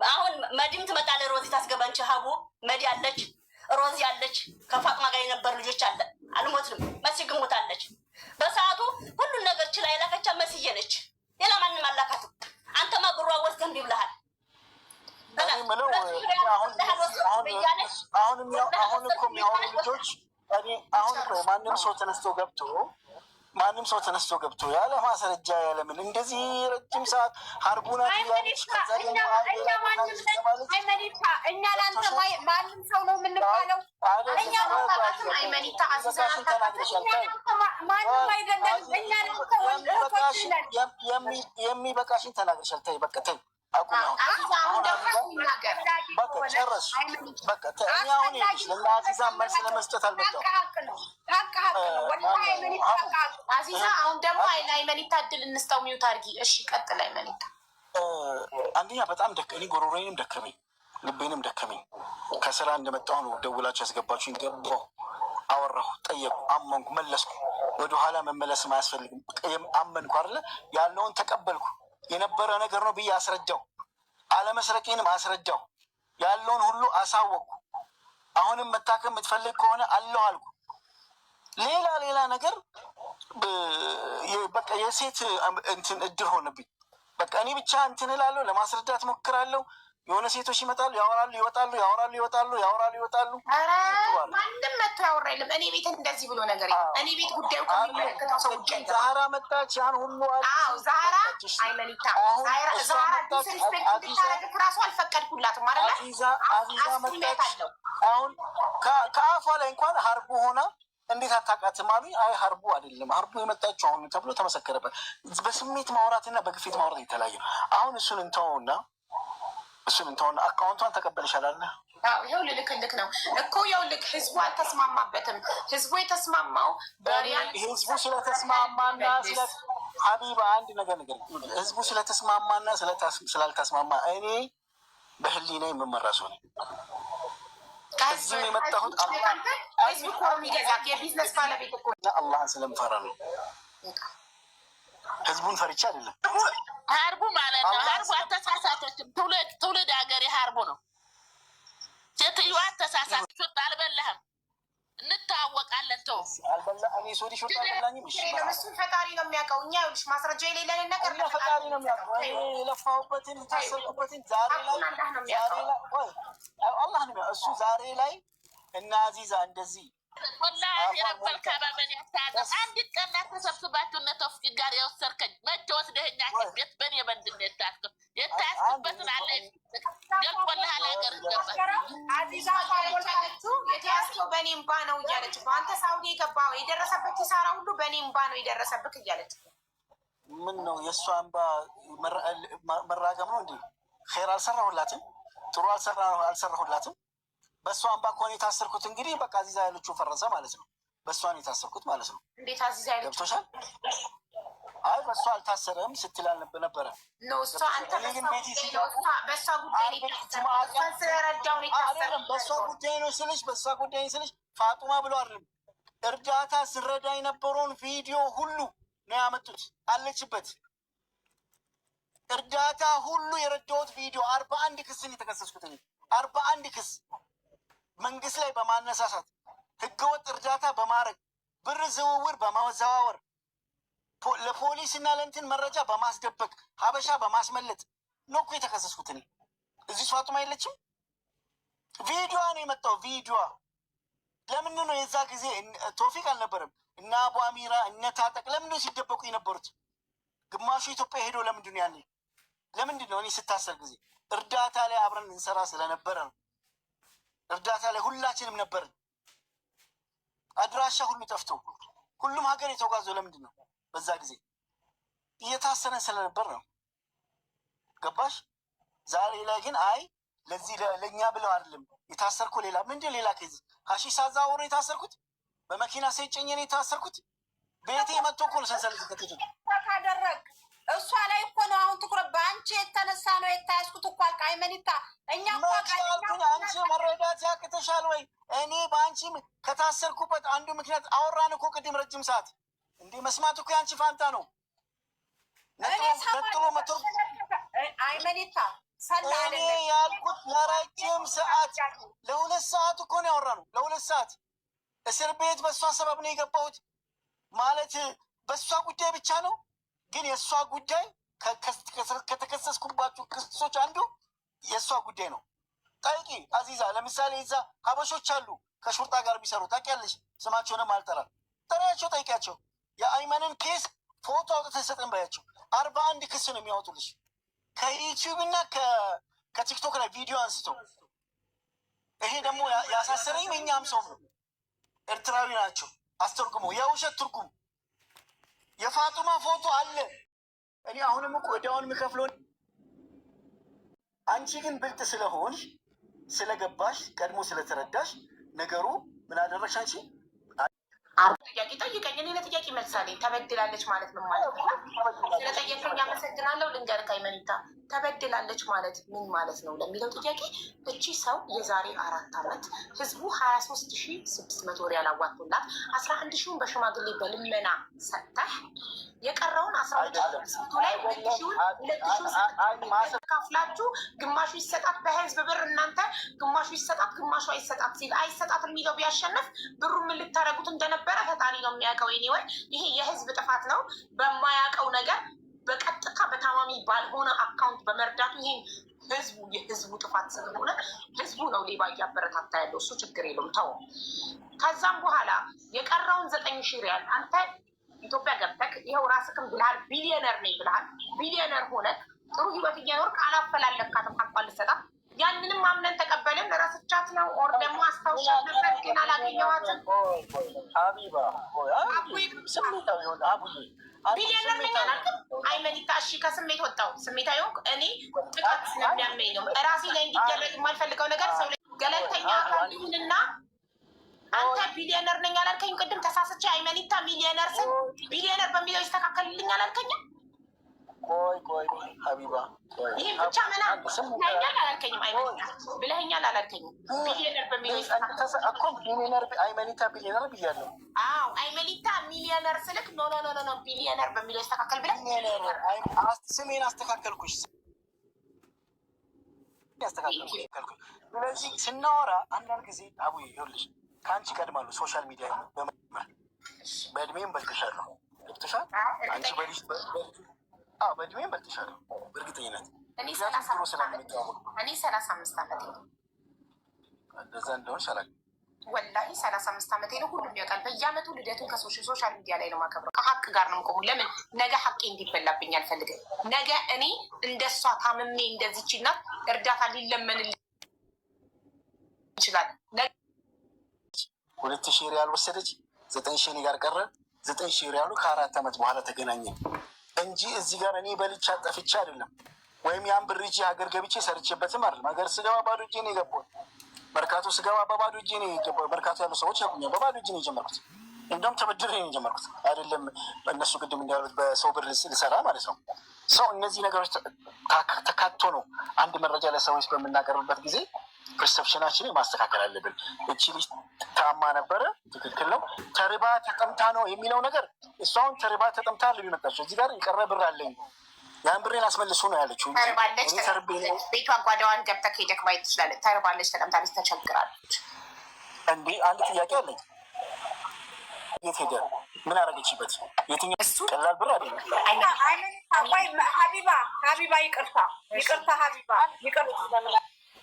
አሁን መዲም ትመጣለች፣ ሮዚ ታስገባንች። ሀቡ መዲ አለች፣ ሮዚ አለች፣ ከፋጥማ ጋር የነበር ልጆች አለ። አልሞትንም። መሲ ግሙት አለች። በሰዓቱ ሁሉን ነገር ችላ የላከቻ መስዬ ነች። ሌላ ማንም አላካትም። አንተማ ብሯ ወስደን ቢብልሃል። አሁን እኮ የሚያወሩ ልጆች አሁን እኮ ማንም ሰው ተነስቶ ገብቶ ያለ ማስረጃ ያለምን እንደዚህ ረጅም ሰዓት ሀርቡናት ያለች እኛ ለአንተ ማንም ሰው ነው የምንባለው። ማንም አይደለም። እኛ የሚበቃሽን ተናግረሻል። ተይ በቃ ተይ አቁም። አሁን በቃ ጨረስሽ። በቃ እኔ አሁን ለአዚዛ መልስ ለመስጠት አልመጣሁም። አዚዛ አሁን ደግሞ አይመኒታ እድል እንስጠው። ሚውት አድርጊ። እሺ ቀጥል አይመኒታ። አንደኛ በጣም እኔ ጎሮሮዬንም ደከመኝ፣ ልቤንም ደከመኝ። ከስራ እንደመጣሁ ነው ደውላችሁ ያስገባችሁኝ። ገባሁ፣ አወራሁ፣ ጠየቁ፣ አመንኩ፣ መለስኩ። ወደኋላ መመለስም አያስፈልግም። አመንኩ አይደለ? ያለውን ተቀበልኩ። የነበረ ነገር ነው ብዬ አስረዳው። አለመስረቄንም አስረዳው። ያለውን ሁሉ አሳወቅኩ። አሁንም መታከም የምትፈልግ ከሆነ አለሁ አልኩ። ሌላ ነገር በቃ የሴት እንትን እድር ሆነብኝ። በቃ እኔ ብቻ እንትን እላለሁ፣ ለማስረዳት ሞክራለሁ። የሆነ ሴቶች ይመጣሉ፣ ያወራሉ፣ ይወጣሉ፣ ያወራሉ፣ ይወጣሉ፣ ያወራሉ፣ ይወጣሉ። ማንም መጥቶ ያወራ የለም። እኔ ቤት እንደዚህ ብሎ ነገር እኔ ቤት ጉዳዩ ከሚመለከተው ሰው ውጭ ዛህራ መጣች። ያን ሁሉ ዛህራ አይመኒታ ዛህራ ዲስሪስፔክት እንድታረግ ራሱ አልፈቀድኩላትም ማለት ነው። አዚዛ መጣች። አሁን ከአፏ ላይ እንኳን ሀርቡ ሆና እንዴት አታውቃትም አሉኝ። አይ ሀርቡ አይደለም፣ ሀርቡ የመጣችው አሁን ተብሎ ተመሰከረበት። በስሜት ማውራትና በግፊት ማውራት የተለያየ ነው። አሁን እሱን እንተውና አካውንቷን ተቀበልሻላለ። ይኸው ልልክልክ ነው እኮ ይኸውልህ፣ ህዝቡ አልተስማማበትም። ህዝቡ የተስማማው ህዝቡ ስለተስማማና ሀቢባ አንድ ነገር ህዝቡ ስለተስማማና ስላልተስማማ እኔ በህሊና የምመራ ሰው ነኝ። እዚህም የመጣሁት ህዝቡ እኮ የሚገዛ የቢዝነስ ባለቤት እኮ አላህን ስለምፈራ ነው። ህዝቡን ፈርቻ አይደለም። ሀርቡ ማለት ነው። ሀርቡ አልተሳሳተችም። ትውልድ ሀገሬ ሀርቡ ነው። ሴትዮዋ አልተሳሳተች። ሾጥ አልበላህም፣ እንተዋወቃለን። ተው እኔ ሶዲ ሾጥ አልበላኝም። እሱን ፈጣሪ ነው የሚያውቀው። እኛ ይኸውልሽ ማስረጃ የሌለንን ነገር ፈጣሪ ነው የሚያውቀው። የለፋሁበትን የታሰርኩበትን ዛሬ ላይ አላህ ነው እሱ ዛሬ ላይ እና አዚዛ እንደዚህ ወላሂ ረበል ከበበን ያታዘ አንዲት ቀን ተሰብስባችሁ እነ ተውፊቅ ጋር የወሰድከኝ መቼ ወስደኸኛ ቤት በእኔ በንድን የታያስኩበትን አለ ገልቆልሃል። ሀገር ገባ አዚዛ ባለቻለችው የተያዝከው በእኔ እምባ ነው እያለች ነው። አንተ ሳውዲ የገባው የደረሰበት ኪሳራ ሁሉ በእኔ እምባ ነው የደረሰብክ እያለች ምን ነው የእሷ እምባ መራገም ነው እንዴ? ኸይር አልሰራሁላትም፣ ጥሩ አልሰራሁላትም። በእሷ አምባ ከሆነ የታሰርኩት እንግዲህ በቃ አዚዛ ያለችው ፈረሰ ማለት ነው። በእሷ ነው የታሰርኩት ማለት ነው። እንዴት አዚዛ ያለችው ገብቶሻል? አይ በእሷ አልታሰረም ስትል ነበረ። በእሷ ጉዳይ ነው ስልሽ ፋጡማ ብሎ አይደለም እርዳታ ስረዳ የነበረውን ቪዲዮ ሁሉ ነው ያመጡት። አለችበት እርዳታ ሁሉ የረዳሁት ቪዲዮ 41 ክስን የተከሰስኩት 41 ክስ መንግስት ላይ በማነሳሳት ህገወጥ እርዳታ በማድረግ ብር ዝውውር በማዘዋወር ለፖሊስ እና ለእንትን መረጃ በማስደበቅ ሀበሻ በማስመለጥ ነው እኮ የተከሰስኩት። እዚህ ፋጡማ የለችም። ቪዲዮ ነው የመጣው። ቪዲዮ ለምን ነው የዛ ጊዜ ቶፊቅ አልነበረም እና አቡ አሚራ እነ ታጠቅ ለምን ነው ሲደበቁ የነበሩት? ግማሹ ኢትዮጵያ ሄዶ ለምንድን ነው ያኔ? ለምንድን ነው እኔ ስታሰር ጊዜ እርዳታ ላይ አብረን እንሰራ ስለነበረ ነው። እርዳታ ላይ ሁላችንም ነበርን። አድራሻ ሁሉ ጠፍቶ ሁሉም ሀገር የተጓዘው ለምንድን ነው? በዛ ጊዜ እየታሰረን ስለነበር ነው። ገባሽ? ዛሬ ላይ ግን አይ ለዚህ ለእኛ ብለው አይደለም የታሰርኩ። ሌላ ምንድን ሌላ ኬዝ ሀሺሽ ሳዛውሮ የታሰርኩት በመኪና ሰይጨኝ ነው የታሰርኩት። ቤቴ መጥቶ እኮ ነው ሰንሰለት ከተቱ ካደረግ እሷ ላይ እኮ ነው አሁን ትኩረት በአንቺ የተነሳ ነው የታያዝኩት እኮ አልቃ አይመኒታ እኛ ማቻልኩኝ። አንቺ መረዳት ያቅተሻል ወይ? እኔ በአንቺ ከታሰርኩበት አንዱ ምክንያት አወራን እኮ ቅድም ረጅም ሰዓት እንዴ። መስማት እኮ የአንቺ ፋንታ ነው። ነጥሎ መተር አይመኒታ እኔ ያልኩት ለረጅም ሰዓት ለ2 ሰዓት እኮ ነው ያወራነው። ለ2 ሰዓት እስር ቤት በእሷ ሰበብ ነው የገባሁት። ማለት በእሷ ጉዳይ ብቻ ነው። ግን የእሷ ጉዳይ ከተከሰስኩባቸው ክሶች አንዱ የእሷ ጉዳይ ነው። ጠይቂ አዚዛ። ለምሳሌ እዛ ሀበሾች አሉ ከሹርጣ ጋር ቢሰሩ ታውቂያለሽ። ስማቸውንም አልጠራም። ጠሪያቸው፣ ጠይቂያቸው። የአይመንን ኬስ ፎቶ አውጥተህ ሰጠን ባያቸው 41 ክስ ነው የሚያወጡልሽ ከዩቲዩብ እና ከቲክቶክ ላይ ቪዲዮ አንስቶ። ይሄ ደግሞ ያሳሰረኝ የእኛም ሰው ነው። ኤርትራዊ ናቸው። አስተርጉሞ የውሸት ትርጉም የፋጡማ ፎቶ አለ። እኔ አሁንም እኮ ዕዳውን የምከፍለው። አንቺ ግን ብልጥ ስለሆንሽ ስለገባሽ ቀድሞ ስለተረዳሽ ነገሩ ምን አደረግሽ አንቺ? ጥያቄ ጠይቀኝ። እኔ ለጥያቄ መልሳለኝ። ተበድላለች ማለት ምን ማለት ነው? ስለጠየቀኝ አመሰግናለሁ። ልንገርህ ሃይማኖታ፣ ተበድላለች ማለት ምን ማለት ነው ለሚለው ጥያቄ እቺ ሰው የዛሬ 4 ዓመት ህዝቡ 23,600 ሪያል አዋጥቶላት 11,000 በሽማግሌ በልመና ሰጥተህ የቀረውን 12,500 ላይ 2,000 ካፍላችሁ ግማሹ ይሰጣት በህዝብ ብር፣ እናንተ ግማሹ ይሰጣት ግማሹ አይሰጣት ሲል አይሰጣት የሚለው ቢያሸንፍ ብሩ ምን ልታደርጉት እንደነበረ ፈጣሪ ነው የሚያውቀው። ኔወይ ይሄ የህዝብ ጥፋት ነው። በማያውቀው ነገር በቀጥታ በታማሚ ባልሆነ አካውንት በመርዳቱ ይህን ህዝቡ የህዝቡ ጥፋት ስለሆነ ህዝቡ ነው ሌባ እያበረታታ ያለው። እሱ ችግር የለውም ተው። ከዛም በኋላ የቀረውን 9,000 ሪያል አንተ ኢትዮጵያ ገብተክ ይኸው ራስክም ብልሃል፣ ቢሊዮነር ነኝ ብልሃል። ቢሊዮነር ሆነክ ጥሩ ህይወት እየኖርክ አላፈላለካትም ሀቋን ልሰጣት። ያንንም አምነን ተቀበልን። ረስቻት ነው ኦር ደግሞ አስታውሻት ነበር ግን አላገኘኋትም። ሀቢባ ቢሊዮነር ነኝ አላልክም? አይመኒታ እሺ፣ ከስሜት ወጣው። ስሜት አይሆንክ። እኔ ጥቃት ስለሚያመኝ ነው ራሴ ላይ እንዲደረግ የማልፈልገው ነገር ሰው ላይ ገለልተኛ አካል ይሁንና አንተ ቢሊዮነር ነኝ አላልከኝ? ቅድም ተሳስቼ አይመኒታ ሚሊዮነር ስም ቢሊዮነር በሚለው ይስተካከልልኝ አላልከኝም? ቆይ ሀቢባ ይህም ብቻ ምናምን ብለኸኛል አላልከኝም? አይመኒታ ብለኸኛል አላልከኝም? ቢሊዮነር በሚለው እኮ ቢሊዮነር አይመኒታ ቢሊዮነር ብያለሁ። አዎ አይመኒታ ሚሊዮነር ስልክ ኖ ቢሊዮነር በሚለው ይስተካከል ብለህ ስሜን አስተካከልኩሽ። ስለዚህ ስናወራ አንዳንድ ጊዜ አቡዬ ይኸውልሽ ከአንቺ ቀድማሉ ሶሻል ሚዲያ በመጀመር በእድሜም በልጥሻለሁ። ገብቶሻል? አንቺ በእድሜም በልጥሻለሁ በእርግጠኝነት። እኔ 35 ዓመቴ ነው። እንደዛ እንደሆንሽ አላውቅም። ወላሂ 35 ዓመቴ ነው። ሁሉም ያውቃል። በየአመቱ ልደቱን ከሶሻል ሚዲያ ላይ ነው ማከብረው። ከሀቅ ጋር ነው የምቆሙ። ለምን ነገ ሀቄ እንዲበላብኝ አልፈልግም። ነገ እኔ እንደሷ ታምሜ እንደዚች እናት እርዳታ ሊለመንልኝ ይችላል። 2,000 ሪያል ወሰደች፣ 9,000 እኔ ጋር ቀረ። 9,000 ሪያሉ ከ4 ዓመት በኋላ ተገናኘ እንጂ እዚህ ጋር እኔ በልቻ ጠፍቼ አይደለም፣ ወይም ያን ብር ይዤ ሀገር ገብቼ ሰርቼበትም አይደለም። ሀገር ስገባ ባዶ እጄ ነው የገባሁት። መርካቶ ስገባ በባዶ እጄ ነው የገባሁት። መርካቶ ያሉ ሰዎች ያውቁኛል። በባዶ እጄ ነው የጀመርኩት። እንደውም ተበድሬ ነው የጀመርኩት። አይደለም እነሱ ቅድም እንዳሉት በሰው ብር ልሰራ ማለት ነው። ሰው እነዚህ ነገሮች ተካቶ ነው አንድ መረጃ ለሰዎች በምናቀርብበት ጊዜ ፐርሰፕሽናችንን ማስተካከል አለብን። እቺ ልጅ ታማ ነበረ፣ ትክክል ነው። ተርባ ተጠምታ ነው የሚለው ነገር እሷን ተርባ ተጠምታ ልመጣቸው እዚህ ጋር የቀረ ብር አለኝ ያን ብሬን አስመልሱ ነው ያለችው። ተርባለች፣ ቤቷ ጓዳዋን ገብተህ ሄደህ ማየት ትችላለህ። ተርባለች፣ ተጠምታለች፣ ተቸግራለች። እንዴ አንድ ጥያቄ አለኝ። የት ሄደ? ምን አደረገችበት? የትኛው ቀላል ብር አይደለም። ሀቢባ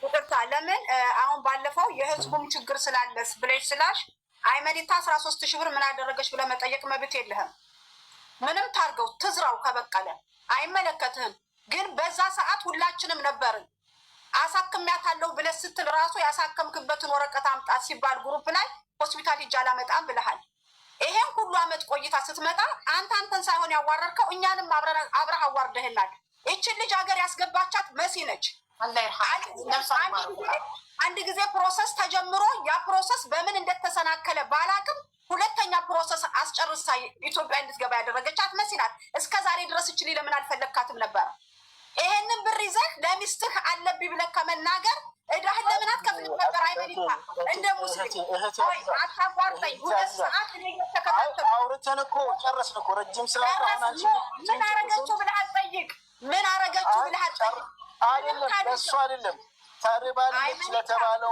ይቅርታ ለምን አሁን ባለፈው የህዝቡም ችግር ስላለስ ብለሽ ስላሽ አይመኒታ 13,000 ብር ምን አደረገች ብለህ መጠየቅ መብት የለህም። ምንም ታርገው ትዝራው ከበቀለ አይመለከትህም። ግን በዛ ሰዓት ሁላችንም ነበርን። አሳክሚያታለሁ ብለህ ስትል ራሱ ያሳከምክበትን ወረቀት አምጣት ሲባል ግሩፕ ላይ ሆስፒታል ሂጅ አላመጣም ብለሃል። ይሄን ሁሉ አመት ቆይታ ስትመጣ አንተን ሳይሆን ያዋረድከው እኛንም አብረህ አዋርደህናል። ይችን ልጅ ሀገር ያስገባቻት መሲ ነች። አንድ ጊዜ ፕሮሰስ ተጀምሮ ያ ፕሮሰስ በምን እንደተሰናከለ ባላቅም ሁለተኛ ፕሮሰስ አስጨርሳ ኢትዮጵያ እንድትገባ ያደረገቻት መሲ ናት። እስከ ዛሬ ድረስ እችል ለምን አልፈለግካትም ነበር? ይሄንን ብር ይዘህ ለሚስትህ አለብኝ ብለህ ከመናገር እዳህን ለምን አትከፍልም ነበር? አይመኒታ እንደ ሙስሊም አታቋርጠኝ። 2 ሰዓት እየተከታተሉ አውርተን እኮ ጨረስን እኮ ረጅም ስራ። ምን አረገችው ብለህ አትጠይቅ። ምን አረገችው ብለህ አትጠይቅ። አይደለም ለእሱ አይደለም ተርባለች ስለተባለው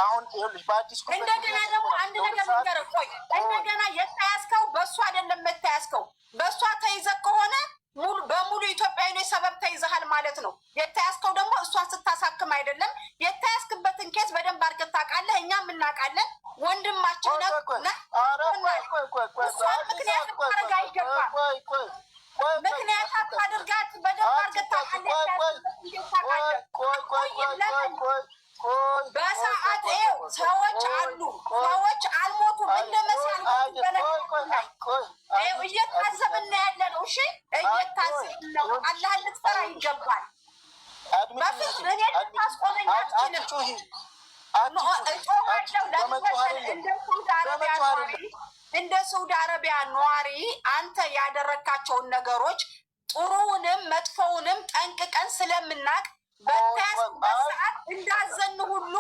አሁን ይኸውልሽ በአዲስ እንደገና ደግሞ አንድ ነገር ንገረው። ቆይ እንደገና የተያዝከው በእሱ አይደለም የተያዝከው። በእሷ ተይዘህ ከሆነ በሙሉ ኢትዮጵያዊ ሰበብ ተይዘሃል ማለት ነው። የተያዝከው ደግሞ እሷን ስታሳክም አይደለም። የተያዝክበትን ኬስ በደንብ አድርገህ ታውቃለህ፣ እኛም እናውቃለን። ወንድማችን ነው። ምክንያት ማድረግ አይገባም። ምክንያት አድርጋት በደንብ አድርገህ ታውቃለህ። በሰዓት ሰዎች አሉ፣ ሰዎች አልሞቱ እየታዘብን ያለ ነው። እሺ እየታዘብን ነው። አላህን ልትፈራ ይገባል። በፍጹም እኔ ልታስቆመኝ አትችልም። እጮሃለሁ። እንደ ሳውዲ አረቢያ ነዋሪ አንተ ያደረካቸውን ነገሮች ጥሩውንም መጥፎውንም ጠንቅቀን ስለምናቅ በተያዝኩበት ሰዓት እንዳዘን ሁሉ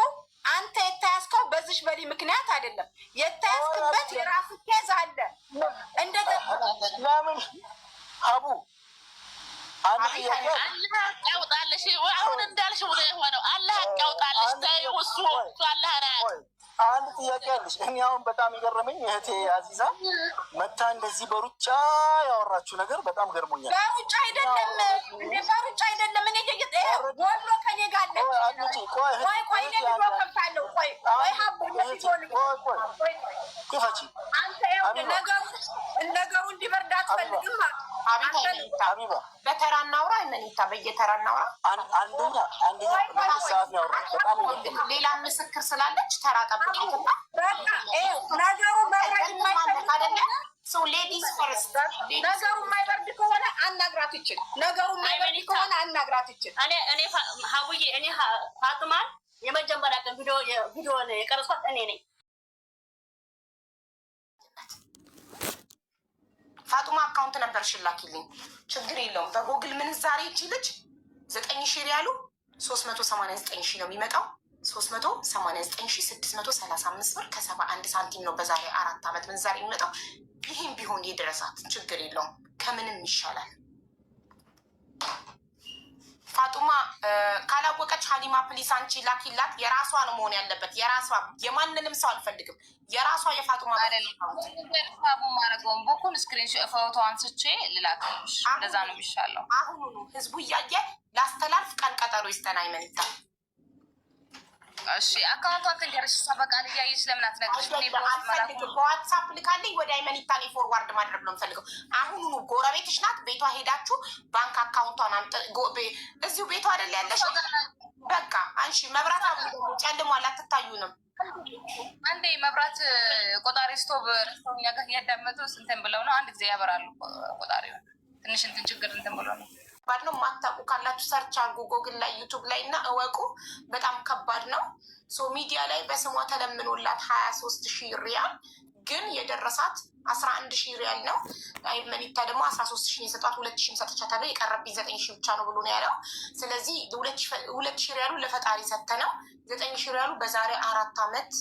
አንተ የተያዝከው በዚሽ በሊ ምክንያት አይደለም። የተያዝክበት የራሱ ኬዝ አለ። ለምን ሀቡ አላህ ያውጣልሽ። አሁን እንዳልሽ ብሎ የሆነው አላህ ያውጣልሽ። ተይው እሱ አላህ ነው። አንድ ጥያቄ አለሽ። እኔ አሁን በጣም የገረመኝ እህቴ አዚዛ መታ እንደዚህ በሩጫ ያወራችሁ ነገር በጣም ገርሞኛል። በሩጫ አይደለም እንዴ? በሩጫ አይደለም። እኔ ወሎ ከኔ ጋር አለ። ቆይ እኔ ቪዲዮ ከፍታለሁ። ቆይ ሀቡ ክፈቺ። አንተ ነገሩ እንዲበርድ አትፈልግም? ሀቢባ በተራ እናውራ። አይመኒታ በየተራ እናውራ። አንደኛ ሰዓት ያወራ በጣም ሌላ ምስክር ስላለች ተራ ጠብቂና ነገሩ መብረድ የማይፈልግ አይደለ? ሌዲስ ፈርስት። ነገሩ የማይበርድ ከሆነ አናግራት ይችል። ነገሩ የማይበርድ ከሆነ አናግራት ይችል። እኔ ሀቡዬ እኔ ፋጡማን የመጀመሪያ ቀን ቪዲዮን የቀረጽኳት እኔ ነኝ። ፋጡማ አካውንት ነበር ሽላኪልኝ። ችግር የለውም። በጎግል ምንዛሬ ይቺ ልጅ 9,000 ሪያሉ 389,000 ነው የሚመጣው። 389,635 ብር ከ71 ሳንቲም ነው በዛሬ 4 ዓመት ምንዛሬ የሚመጣው። ይህም ቢሆን የድረሳት ችግር የለውም። ከምንም ይሻላል። ፋጡማ ካላወቀች ሀሊማ ፕሊስ አንቺ ላኪላት። የራሷ ነው መሆን ያለበት። የራሷ የማንንም ሰው አልፈልግም። የራሷ የፋጡማ ማረገውን ቦኩን ስክሪን ፎቶ አንስቼ ልላክልሽ። እንደዛ ነው የሚሻለው። አሁኑኑ ህዝቡ እያየ ላስተላልፍ። ቀን ቀጠሮ ይስጠን። አይመኒታ እሺ፣ አካውንቷን ትንገርሽ። እሷ በቃል እያየች ለምን አትነግርሽ? አልፈልግም። በዋትሳፕ ልካልኝ ወደ አይመኒታ እኔ ፎርዋርድ ማድረግ ነው የምፈልገው። አሁኑኑ ጎረቤትሽ ናት። ቤቷ ሄዳችሁ ባንክ አካውንቷን እዚሁ ቤቷ አይደል ያለሽ? በቃ አንሺ። መብራት ጨልሟል፣ አትታዩንም። አንዴ መብራት ቆጣሪ ስቶቭ ረስተውኛ ጋር እያዳመጡ ስንትን ብለው ነው። አንድ ጊዜ ያበራሉ ቆጣሪውን። ትንሽ እንትን ችግር እንትን ብሎ ነው። ከባድ ነው። ማታውቁ ካላችሁ ሰርች አድርጉ ጎግል ላይ ዩቱብ ላይ እና እወቁ። በጣም ከባድ ነው። ሚዲያ ላይ በስሟ ተለምኖላት 23,000 ሪያል ግን የደረሳት 11,000 ሪያል ነው። አይመኒታ ደግሞ 13,000 የሰጧት 2,000 ሰጥቻታለሁ። የቀረብኝ 9,000 ብቻ ነው ብሎ ነው ያለው። ስለዚህ 2,000 ሪያሉ ለፈጣሪ ሰተ ነው። 9,000 ሪያሉ በዛሬ 4 ዓመት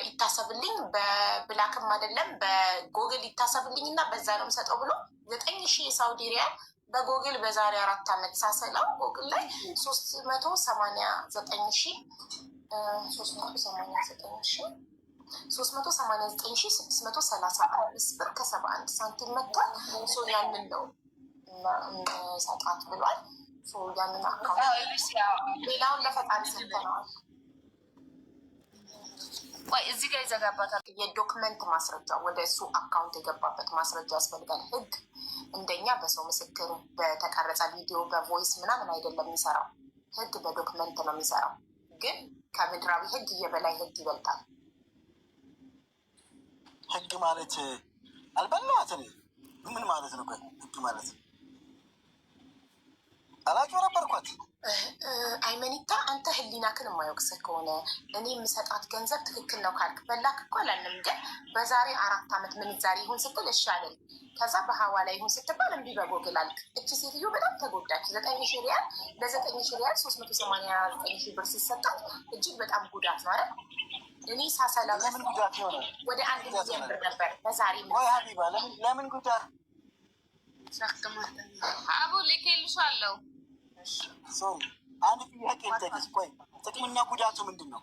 ይታሰብልኝ። በብላክም አይደለም በጎግል ይታሰብልኝ እና በዛ ነው የምሰጠው ብሎ 9,000 የሳውዲ ሪያል በጎግል በዛሬ 4 ዓመት ሳሰላው ጎግል ላይ 389,635 ብር ከ71 ሳንቲም መጥቷል። ያንን ነው ሰጣት ብሏል። ያንን አካውንት ሌላውን ለፈጣሪ ሰጥተነዋል። እዚህ ጋር ይዘጋባታል። የዶክመንት ማስረጃ ወደ እሱ አካውንት የገባበት ማስረጃ ያስፈልጋል። ህግ እንደኛ በሰው ምስክር በተቀረጸ ቪዲዮ በቮይስ ምናምን አይደለም የሚሰራው። ህግ በዶክመንት ነው የሚሰራው። ግን ከምድራዊ ህግ የበላይ ህግ ይበልጣል። ህግ ማለት አልበላትም። ምን ማለት ነው? ህግ ማለት አላውቅም ነበርኳት። አይመኒታ አንተ ህሊናክን የማይወቅስህ ከሆነ እኔ የምሰጣት ገንዘብ ትክክል ነው ካልክ በላክ እኮ አላለም። ግን በዛሬ 4 ዓመት ምንዛሬ ይሁን ስትል እሺ አለኝ። ከዛ በሐዋላ ይሁን ስትባል እምቢ በጎግል አልክ። እቺ ሴትዮ በጣም ተጎዳች። 9,000 ሪያል ለ9,000 ሪያል 389,000 ብር ሲሰጣት እጅግ በጣም ጉዳት ነው አይደል? እኔ ሳሰላ ለምን ጉዳት ይሆናል? ወደ 1 ሚሊዮን ብር ነበር በዛሬ ሀቢባ ለምን ጉዳት አቡ ልኬልሻለሁ። አንድ ጥያቄ ልጠይቅሽ። ቆይ ጥቅምና ጉዳቱ ምንድን ነው?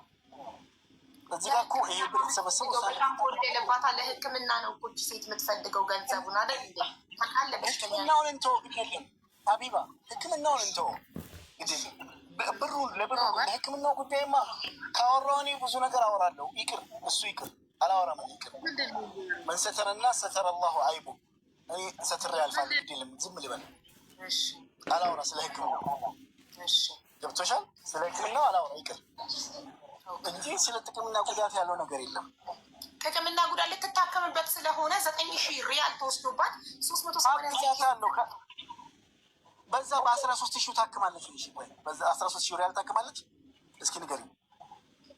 እዚህ ጋር እኮ ይሄ ብር የተሰበሰበው በጣም ወደለባታ ለሕክምና ነው እኮ ሴት የምትፈልገው ገንዘቡን አይደል? ታውቃለህ። ሕክምናውን እንተው ግድ የለም ሀቢባ፣ ሕክምናውን እንተው ግድ የለም። ብሩን ለሕክምናው ጉዳይማ ካወራሁ እኔ ብዙ ነገር አወራለሁ። ይቅር እሱ ይቅር፣ አላወራም። ይቅር መንሰተረና ሰተረ አላሁ አይቡ። እኔ ሰትሬ ያልፋል። ግድ የለም ዝም ልበል። አላወራ ስለ ሕክምናው ገብቶሻል? ስለ ሕክምናው አላወራ ይቅር እንጂ ስለ ጥቅምና ጉዳት ያለው ነገር የለም። ጥቅምና ጉዳት ልትታከምበት ስለሆነ 9,000 ሪያል ተወስዶባት 380 በዛ በ13,000 ታክማለች። እሺ ወይ በዛ 13,000 ሪያል ታክማለች። እስኪ ንገሪኝ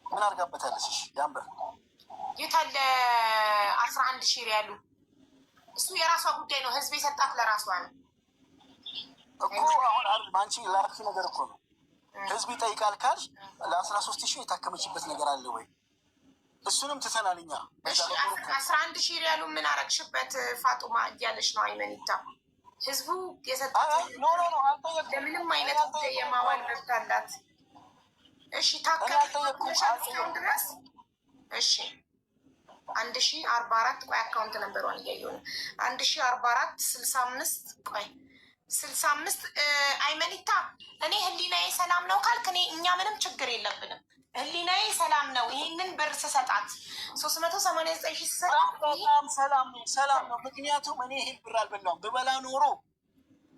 ምን አድርጋበታለች? እሺ ያን ብር የታለ 11,000 ሪያሉ እሱ የራሷ ጉዳይ ነው። ህዝብ የሰጣት ለራሷ ነው እኮ። አሁን አይደል አንቺ ላክሽ ነገር እኮ ነው። ህዝብ ይጠይቃል ካልሽ ለ13,000 የታከመችበት ነገር አለ ወይ? እሱንም ትተናልኛ። 11,000 ሪያሉ ምን አረግሽበት ፋጡማ እያለች ነው አይመኒታ። ህዝቡ የሰጣት ለምንም አይነት ጉዳይ የማዋል መብት አላት። እሺ ታከም ድረስ እሺ 1,044 ቆይ አካውንት ነበሯን እያየሁ ነው። 1,044 65 ቆይ 65 አይመኒታ እኔ ህሊናዬ ሰላም ነው ካልክ እኛ ምንም ችግር የለብንም። ህሊናዬ ሰላም ነው። ይህንን ብር ስሰጣት 389,000 ስሰጣት ሰላም ነው። ምክንያቱም እኔ ይህን ብር አልበላሁም። ብበላ ኖሮ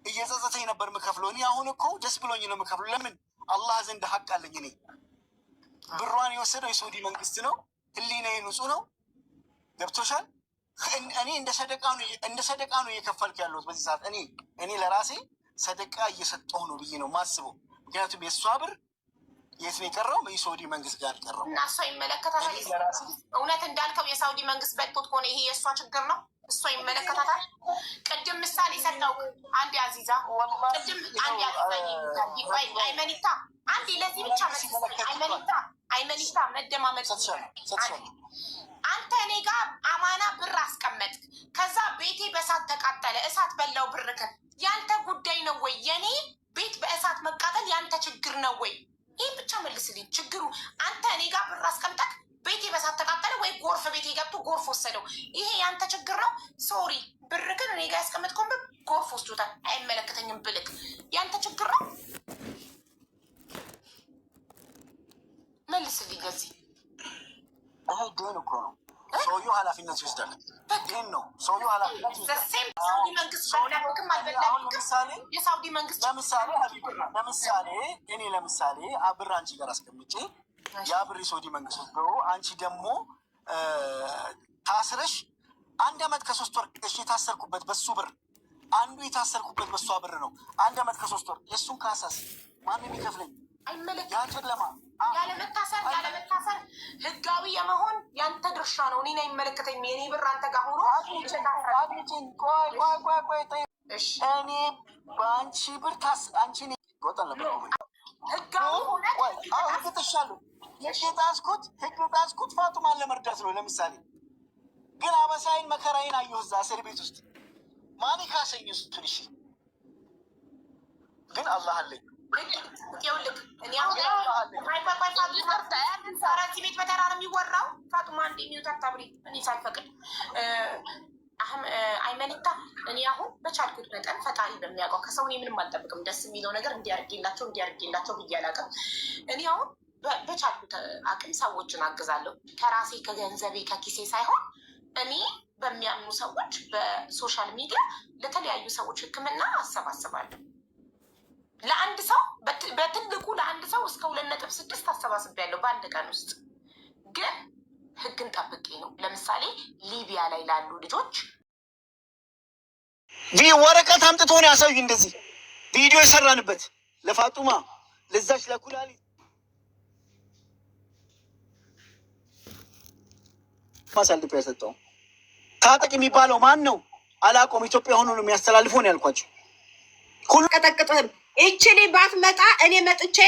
እየጸጸተኝ ነበር የምከፍለው። እኔ አሁን እኮ ደስ ብሎኝ ነው የምከፍለው። ለምን አላህ ዘንድ ሀቅ አለኝ። እኔ ብሯን የወሰደው የሳውዲ መንግስት ነው። ህሊናዬ ንጹህ ነው። ገብቶሻል? እኔ እንደ ሰደቃ ነው እየከፈልኩ ያለሁት በዚህ ሰዓት። እኔ ለራሴ ሰደቃ እየሰጠሁ ነው ብዬ ነው ማስበው። ምክንያቱም የእሷ ብር የት ነው የቀረው? የሳውዲ መንግስት ጋር ቀረው እና እሷ ይመለከታታል። እውነት እንዳልከው የሳውዲ መንግስት በልቶት ከሆነ ይሄ የእሷ ችግር ነው። እሷ ይመለከታታል። ቅድም ምሳሌ ሰጠው። አንድ አዚዛ ቅድም አንድ አይመኒታ አንድ ለዚህ ብቻ አይመኒታ መደማመጥ አንተ እኔ ጋር አማና ብር አስቀመጥክ። ከዛ ቤቴ በእሳት ተቃጠለ፣ እሳት በላው ብርክን። ያንተ ጉዳይ ነው ወይ? የኔ ቤት በእሳት መቃጠል ያንተ ችግር ነው ወይ? ይህን ብቻ መልስልኝ። ችግሩ አንተ እኔ ጋር ብር አስቀምጠክ ቤቴ በእሳት ተቃጠለ ወይ ጎርፍ ቤቴ ገብቶ ጎርፍ ወሰደው፣ ይሄ ያንተ ችግር ነው። ሶሪ ብርክን እኔ ጋር ያስቀመጥከውን ብር ጎርፍ ወስዶታል፣ አይመለከተኝም ብልክ ያንተ ችግር ነው። መልስልኝ ለዚህ ይሄ ዴን እኮ ነው። ሰውየው ኃላፊነት ይወስዳል። ዴን ነው ሰውየው ኃላፊነት ይወስዳል። ለምሳሌ ብር አንቺ ጋር አስቀምጬ ያ ብር የሳውዲ መንግስት ወስዶ አንቺ ደግሞ ታስረሽ 1 ዓመት ከ3 ወር እሺ የታሰርኩበት በሱ ብር አንዱ የታሰርኩበት በሷ ብር ነው 1 ዓመት ከ3 ወር የእሱን ካሳስ ማንም ይከፍለኝ? ያለመታሰር ህጋዊ የመሆን ያንተ ድርሻ ነው። እኔን አይመለከተኝም። የኔ ብር አንተ ጋር ሆኖ እኔ በአንቺ ብር አንቺ ህጋዊ ሆነ ህግ ጣስኩት ፋጡማን ለመርዳት ነው። ለምሳሌ ግን አበሳይን መከራዬን አየሁ እዛ እስር ቤት ውስጥ ማን ካሰኝ እሱን? እሺ ግን አላህ አለኝ። እዚህ ቤት በተራ ነው የሚወራው። ፋጡማ እንደ ሚዩት አታብሪ እኔ ሳልፈቅድ አይመኒታ እኔ አሁን በቻልኩት መጠን ፈጣሪ በሚያውቀው ከሰው እኔ ምንም አልጠብቅም። ደስ የሚለው ነገር እንዲያርጌላቸው ብዬ አላውቅም። እኔ አሁን በቻልኩት አቅም ሰዎችን አግዛለሁ። ከራሴ ከገንዘቤ ከኪሴ ሳይሆን እኔ በሚያምኑ ሰዎች በሶሻል ሚዲያ ለተለያዩ ሰዎች ሕክምና አሰባስባለሁ። ለአንድ ሰው በትልቁ ለአንድ ሰው እስከ 2.6 አሰባስቤያለሁ በአንድ ቀን ውስጥ። ግን ህግን ጠብቄ ነው። ለምሳሌ ሊቢያ ላይ ላሉ ልጆች ወረቀት አምጥቶ ነው ያሳዩ። እንደዚህ ቪዲዮ የሰራንበት ለፋጡማ ለዛች ለኩላሊ ማሳልፎ ያሰጠው ታጠቅ የሚባለው ማን ነው አላውቀውም። ኢትዮጵያ ሆኖ ነው የሚያስተላልፈው ነው ያልኳቸው። ሁሉ ቀጠቅጥህም ይችሊ ባትመጣ እኔ መጥቼ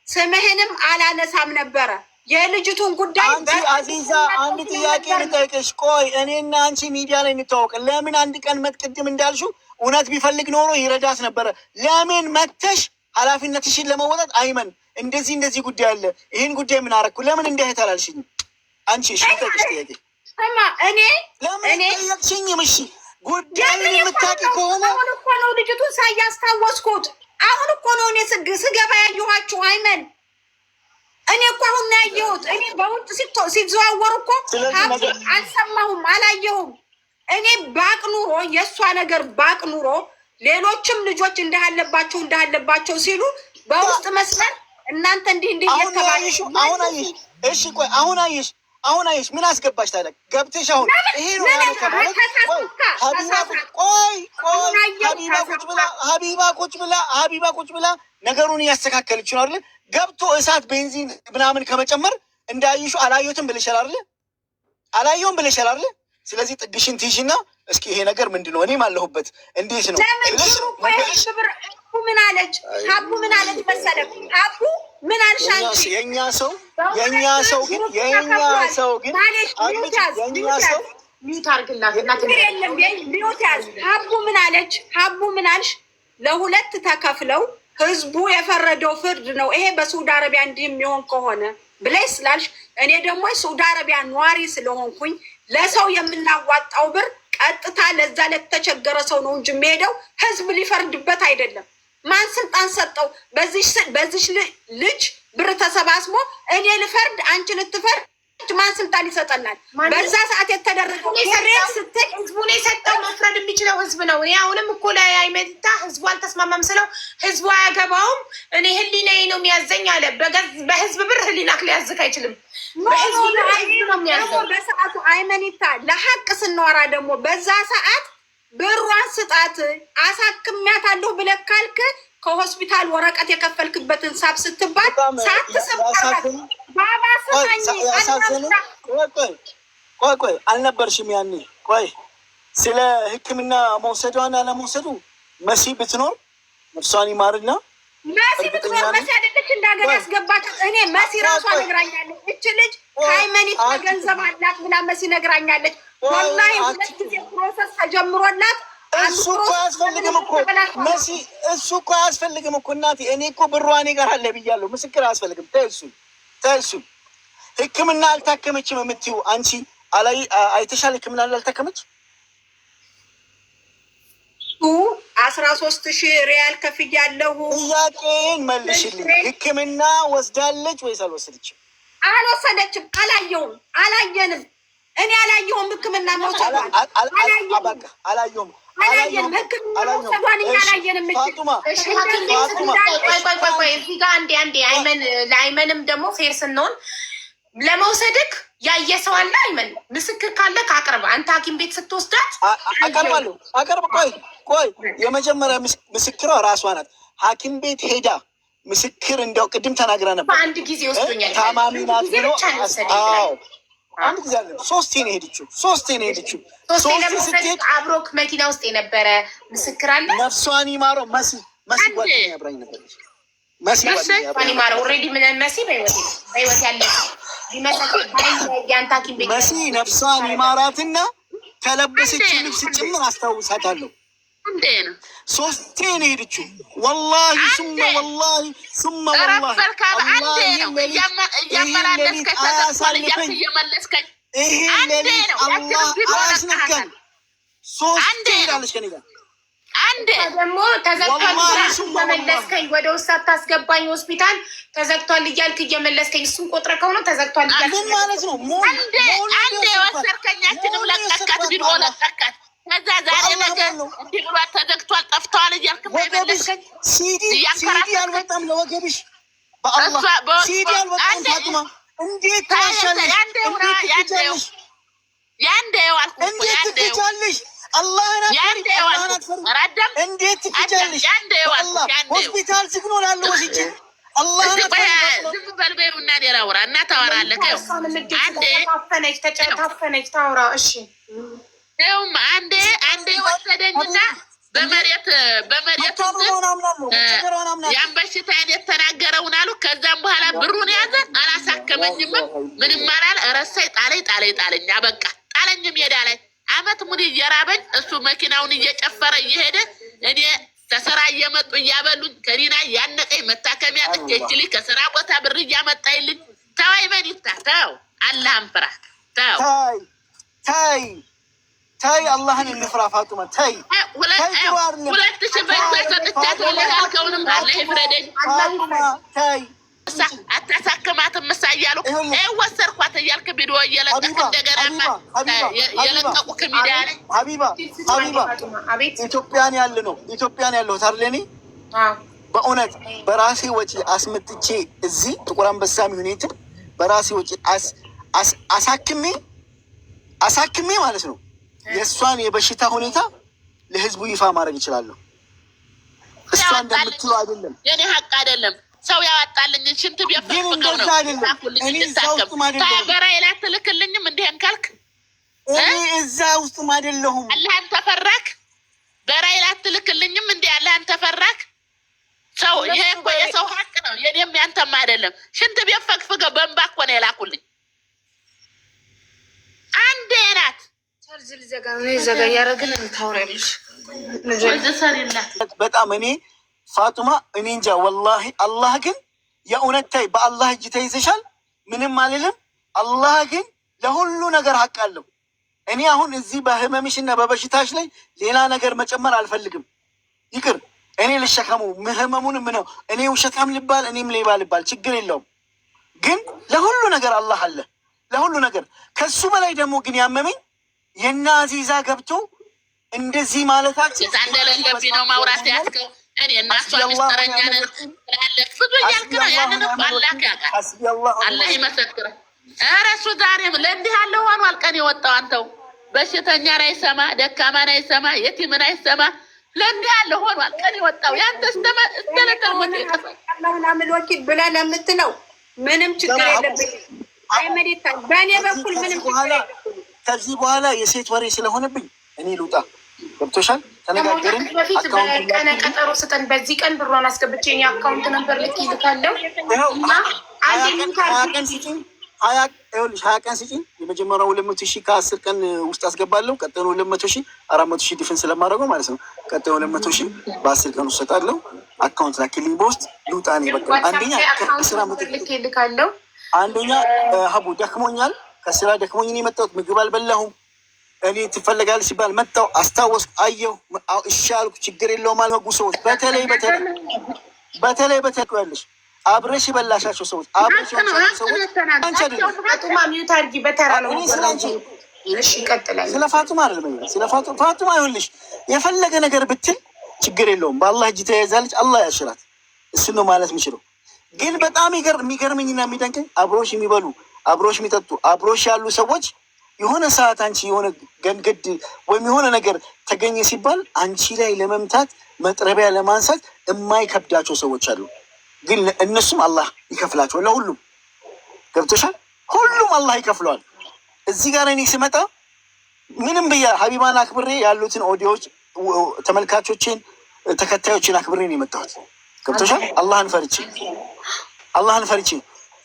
ስምህንም አላነሳም ነበረ። የልጅቱን ጉዳይ አንቺ አዚዛ አንድ ጥያቄ ልጠይቅሽ። ቆይ እኔና አንቺ ሚዲያ ላይ እንተዋወቅ። ለምን አንድ ቀን ቅድም እንዳልሽው እውነት ቢፈልግ ኖሮ ይረዳት ነበረ። ለምን መተሽ ኃላፊነትሽን ለመወጣት አይመን እንደዚህ ጉዳይ አለ፣ ይህን ጉዳይ ምን አደረኩ ለምን እንዲያህት አላልሽኝ? አንቺ እሺ ልጠይቅሽ ጥያቄ ለምን ጠየቅሽኝም? እሺ ጉዳይ የምታውቂ ከሆነ አሁን እኮ ነው ልጅቱን ሳያስታወስኩት። አሁን እኮ ነው እኔ ስገባ ያየኋችሁ አይመን። እኔ እኮ አሁን ነው ያየሁት። እኔ በውጭ ሲዘዋወር እኮ አልሰማሁም አላየሁም። እኔ ባቅ ኑሮ የእሷ ነገር ባቅ ኑሮ ሌሎችም ልጆች እንዳለባቸው ሲሉ በውስጥ መስመር እናንተ እንዲህ እየተባለሽ አሁን አየሽ። እሺ ቆይ አሁን አየሽ አሁን አይሽ ምን አስገባሽ ታዲያ? ገብተሽ አሁን ይሄ ነው ያለው ከማለት ሀቢባ ቁጭ ብላ ነገሩን እያስተካከለች ነው አይደል? ገብቶ እሳት ቤንዚን ምናምን ከመጨመር እንዳይሹ አላየሁትም ብለሻል አይደል? አላየሁም ብለሻል አይደል? ስለዚህ ጥግሽን ትይሽና እስኪ ይሄ ነገር ምንድነው? እኔም አለሁበት እንዴት ነው ምን አለች? ሀቡ ምን አለች መሰለህ? ሀቡ ምን አልሽ አንቺ? የኛ ሰው ግን ሚዩት አድርግላት እና ሚዩት ያዝ። ሀቡ ምን አለች? ሀቡ ምን አልሽ? ለሁለት ተከፍለው ህዝቡ የፈረደው ፍርድ ነው ይሄ በሳውዲ አረቢያ እንዲህ የሚሆን ከሆነ ብለሽ ስላልሽ፣ እኔ ደግሞ ሳውዲ አረቢያ ነዋሪ ስለሆንኩኝ ለሰው የምናዋጣው ብር ቀጥታ ለዛ ለተቸገረ ሰው ነው እንጂ የሚሄደው ህዝብ ሊፈርድበት አይደለም። ማን ስልጣን ሰጠው? በዚህ ልጅ ብር ተሰባስቦ እኔ ልፈርድ አንቺ ልትፈርድ ማን ስልጣን ይሰጠናል? በዛ ሰዓት የተደረገው ስትል ህዝቡን የሰጠው መፍረድ የሚችለው ህዝብ ነው። እኔ አሁንም እኮ ላይ አይመጣ ህዝቡ አልተስማማም ስለው ህዝቡ አያገባውም እኔ ህሊናዬ ነው የሚያዘኝ አለ። በህዝብ ብር ህሊናክ ሊያዝክ አይችልም። በህዝብ ብር ህዝብ ነው የሚያዘው። በሰዓቱ አይመኒታ ለሀቅ ስንወራ ደግሞ በዛ ሰዓት ብሯን ስጣት አሳክሚያታለሁ ብለህ ካልክ ከሆስፒታል ወረቀት የከፈልክበትን ሳብ ስትባል ሳትሰማራት ባባ ስማኝ ቆይ አልነበርሽም ያኔ? ቆይ ስለ ሕክምና መውሰዷን አለመውሰዱ መሲ ብትኖር ነፍሷን ይማርና መሲ ብትኖር መሲ አይደለች እንዳገር ያስገባቸው። እኔ መሲ ራሷ ነግራኛለች። እች ልጅ ከሃይማኖት ገንዘብ አላት ብላ መሲ ነግራኛለች። ወላሂ ሁለት ጊዜ ፕሮሰስ ተጀምሮላት እሱ እኮ አያስፈልግም እኮ መሲ፣ እሱ እኮ አያስፈልግም እኮ እናቴ። እኔ እኮ ብሯ እኔ ጋር አለ ብያለሁ። ምስክር አያስፈልግም። ተይሱ ህክምና አልታከመችም የምትይው አንቺ አይተሻል? ህክምና አልታከመች 13,000 ሪያል ከፍያለሁ። ጥያቄን መልሽልኝ። ህክምና ወስዳለች ወይስ አልወሰደችም? አልወሰደችም። አላየንም። እኔ አላየሁም ህክምና መውሰዷን። አላየሁም። ህክምና መውሰዷን እኛ አላየንም። ቆይ እዚህ ጋር አንዴ ለአይመንም ደግሞ ፌር ስንሆን ለመውሰድክ ያየ ሰው አለ። አይመን ምስክር ካለ አቅርብ። አንተ ሐኪም ቤት ስትወስዳት አቀርባለሁ። ቆይ የመጀመሪያ ምስክሯ ራሷ ናት። ሐኪም ቤት ሄዳ ምስክር እንደው ቅድም ተናግራ ነበር። በአንድ ጊዜ ወስዶኛል ታማሚ ናት ብሎ አንድ ጊዜ አለ። ሶስቴ ነው የሄደችው። ሶስቴ ስትሄድ አብሮክ መኪና ውስጥ የነበረ ምስክር አለ። ነፍሷን ይማረው። መሲ ጓደኛ አብራኝ ነበር። መሲ ይማረው። ኦልሬዲ ምን መሲ በህይወት ያለ መሲ ነፍሷን ይማራትና ከለበሰች ልብስ ጭምር አስታውሳታለሁ። ሶስቴ ነው የሄደችው። ወላሂ ሱመ ወላሂ ይሄ ሌሊት አላህ አያስነካም። ሶስቴ ሄዳለች ከኔ ጋር። አንዴ ደግሞ ተዘግቷል እየመለስከኝ ወደ ውስጥ አታስገባኝ ሆስፒታል ተዘግቷል እያልክ እየመለስከኝ እሱን ቆጥረከው ነው ተዘግቷል እያልክ ምን ማለት ነው? አንዴ ወሰርከኛችንም ለቀካት ቢሮ ለቀካት። ከዛ ዛሬ ነገር እንዲህ ብሏት ተዘግቷል ጠፍተዋል እያልክ መለስከኝ። ሲዲ አልወጣም ለወገብሽ በአላህ ሲዲ አልወጣም። ፋጡማ እንዴት ታሻለሽ? ያንዴው አልኩ እኮ ትክጃለሽ። አላህን እንዴት ትክጃለሽ? ሆስፒታል ዝግኖ ላለ ወስጄ አላህን ዝም በል በይሩና ሌላውራ እና ታወራለህ። ታፈነች ታውራ። እሺ ይኸውም አንዴ ወሰደኝና በመሬት ያን በሽታዬን የተናገረውን አሉ። ከዛም በኋላ ብሩን ያዘ። አላሳከመኝም። ምንም አላለ። ረሳኝ። ጣለኝ። አበቃ። ጣለኝ ሜዳ ላይ አመት ሙሉ እየራበኝ እሱ መኪናውን እየጨፈረ እየሄደ እኔ ከስራ እየመጡ እያበሉኝ ከኒና ያነቀኝ መታከሚያ ጥቼችል ከስራ ቦታ ብር እያመጣይልኝ። ተው አይመኒታ ተው፣ አላህን ፍራ። ተይ አላህን እንፍራ ፋጡማ ተይ። 2,000 ብር ሰጥቻት ያልከውንም አላህ ይፍረደኝ። ተይ አታሳክማትም ምሳ እያሉ ወሰርኳት እያልክ ቪዲዮ እየለቀቅ እንደገና የለቀቁክ ሚዲያ ላይ ሀቢባ ኢትዮጵያን ያለሁት አይደል? እኔ በእውነት በራሴ ወጪ አስመጥቼ እዚህ ጥቁር አንበሳ ሚሆኔትም በራሴ ወጪ አሳክሜ ማለት ነው የእሷን የበሽታ ሁኔታ ለህዝቡ ይፋ ማድረግ ይችላለሁ። እሷ እንደምትለው አይደለም፣ የኔ ሀቅ አይደለም። ሰው ያወጣልኝ ሽንት ቤት ፈቅፈቀው ነው ታበራይ ላይ ትልክልኝም እንዲህን ካልክ እኔ እዛ ውስጥም አይደለሁም። አላህን ተፈራክ በራይ ላይ ትልክልኝም እንዲህ አላህን ተፈራክ። ሰው ይሄ እኮ የሰው ሀቅ ነው፣ የኔም ያንተም አይደለም። ሽንት ቤት ፈቅፈቀው በእንባ እኮ ነው የላኩልኝ። አንዴ ናት ዘጋ ያረግን ታውሪያለሽ በጣም እኔ ፋጡማ እኔ እንጃ ወላሂ። አላህ ግን የእውነት ታይ በአላህ እጅ ተይዘሻል። ምንም አልልም። አላህ ግን ለሁሉ ነገር ሀቅ አለው። እኔ አሁን እዚህ በህመምሽና በበሽታሽ ላይ ሌላ ነገር መጨመር አልፈልግም። ይቅር እኔ ልሸከሙ ህመሙንም ነው። እኔ ውሸታም ልባል እኔም ሌባ ልባል ችግር የለውም። ግን ለሁሉ ነገር አላህ አለ፣ ለሁሉ ነገር። ከሱ በላይ ደግሞ ግን ያመመኝ የና አዚዛ ገብቶ እንደዚህ ማለታችን አንደለንገቢ ነው ማውራት ያስከው እኔ እና እሷ ሚስጥረኛ ነን ስላለክ ብዙ እያልክ ነው። ያንን እኮ አላህ ያውቃል። አላህ ይመሰክር። ኧረ እሱ ዛሬም ለእንዲህ ያለው ሆኗል። ቀን የወጣው አንተው በሽተኛን አይሰማ፣ ደካማን አይሰማ፣ የቲምን አይሰማ። ለእንዲህ ያለው ሆኗል። ቀን የወጣው ያንተ ስተለተል ሞት ምናምን ወኪል ብለህ ለምትለው ምንም ችግር የለብኝ። አይመዴታ በእኔ በኩል ምንም ችግር የለብኝ። ከዚህ በኋላ የሴት ወሬ ስለሆነብኝ እኔ ልውጣ። ገብቶሻል? ተነጋገርን። በፊት በቀነ ቀጠሮ ስጠን። በዚህ ቀን ብሯን አስገብቼ እኔ አካውንት ነበር ልክ ይልካለው እና አንድ ሀያ ቀን ስጪኝ። የመጀመሪያው 200,000 ከ10 ቀን ውስጥ አስገባለሁ። ቀጥሎ 200,000 400,000 ዲፍን ስለማድረገው ማለት ነው። ቀጥሎ 200,000 በ10 ቀን ውስጥ ሰጣለሁ። አካውንት ላኪልኝ በውስጥ ልውጣ። እኔ በቃ አንደኛ ከስራ ልክ ይልካለው። አንደኛ ሀቡ ደክሞኛል። ከስራ ደክሞኝ ነው የመጣሁት። ምግብ አልበላሁም። እኔ ትፈልጋለህ ሲባል መጣሁ፣ አስታወስኩ፣ አየሁ፣ እሺ አልኩ። ችግር የለውም አልመጉ ሰዎች በተለይ ያለሽ አብረሽ የበላሻቸው ሰዎች አብረሽ የበላሻቸው ሰዎች አንቺ አይደለም። ሚዩት አድርጊ በተራ ነው። እሺ ይቀጥላል። ስለ ፋጡማ አይደለም። ስለ ፋጡማ ይኸውልሽ የፈለገ ነገር ብትል ችግር የለውም። በአላህ እጅ ተያይዛለች። አላህ ያሽራት። እሱ ነው ማለት የምችለው። ግን በጣም የሚገርመኝና የሚደንቀኝ አብሮሽ የሚበሉ አብሮሽ የሚጠጡ አብሮሽ ያሉ ሰዎች የሆነ ሰዓት አንቺ የሆነ ገንገድ ወይም የሆነ ነገር ተገኘ ሲባል አንቺ ላይ ለመምታት መጥረቢያ ለማንሳት የማይከብዳቸው ሰዎች አሉ። ግን እነሱም አላህ ይከፍላቸዋል። ለሁሉም ገብቶሻል? ሁሉም አላህ ይከፍለዋል። እዚህ ጋር እኔ ስመጣ ምንም ብያ ሀቢባን አክብሬ ያሉትን ኦዲዮዎች ተመልካቾችን ተከታዮችን አክብሬ ነው የመጣሁት። ገብቶሻል? አላህን ፈርቼ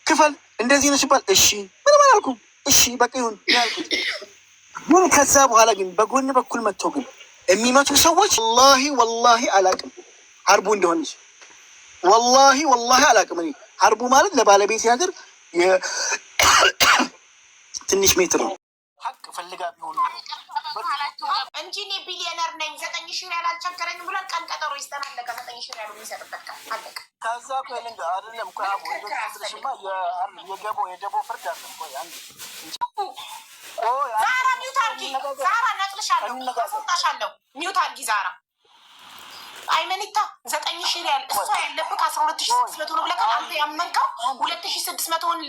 ክፈል እንደዚህ ነው ሲባል እሺ ምንም አላልኩም። እሺ በቃ ይሁን ያልኩት። ግን ከዛ በኋላ ግን በጎን በኩል መጥተው ግን የሚመቱ ሰዎች ወላሂ አላቅም ሀርቡ እንደሆነች ወላሂ አላቅም። እኔ ሀርቡ ማለት ለባለቤት ሀገር ትንሽ ሜትር ነው። ሀቅ ፈልጋ ቢሆን እንጂ እኔ ቢሊዮነር ነኝ 9,000 ሪያል አልቸገረኝም ብሏል። ቀን ቀጠሮ ይስተናለቀ 9,000 ሪያል የሚሰጥበት ቀን አለቀ። ከዛ ኮይልንግ አይደለም እኮ አቡ እንደሽማ የደቦ ፍርድ አለ እኮ አንዴ ዛራ ሚውት አድርጊ። ዛራ ነቅልሻለሁ፣ አስወጣሻለሁ። ሚውት አድርጊ ዛራ። አይመኒታ 9,000 ሪያል እሷ ያለብህ 12,600 ነው ብለህ አንተ ያመንከው 2,600ን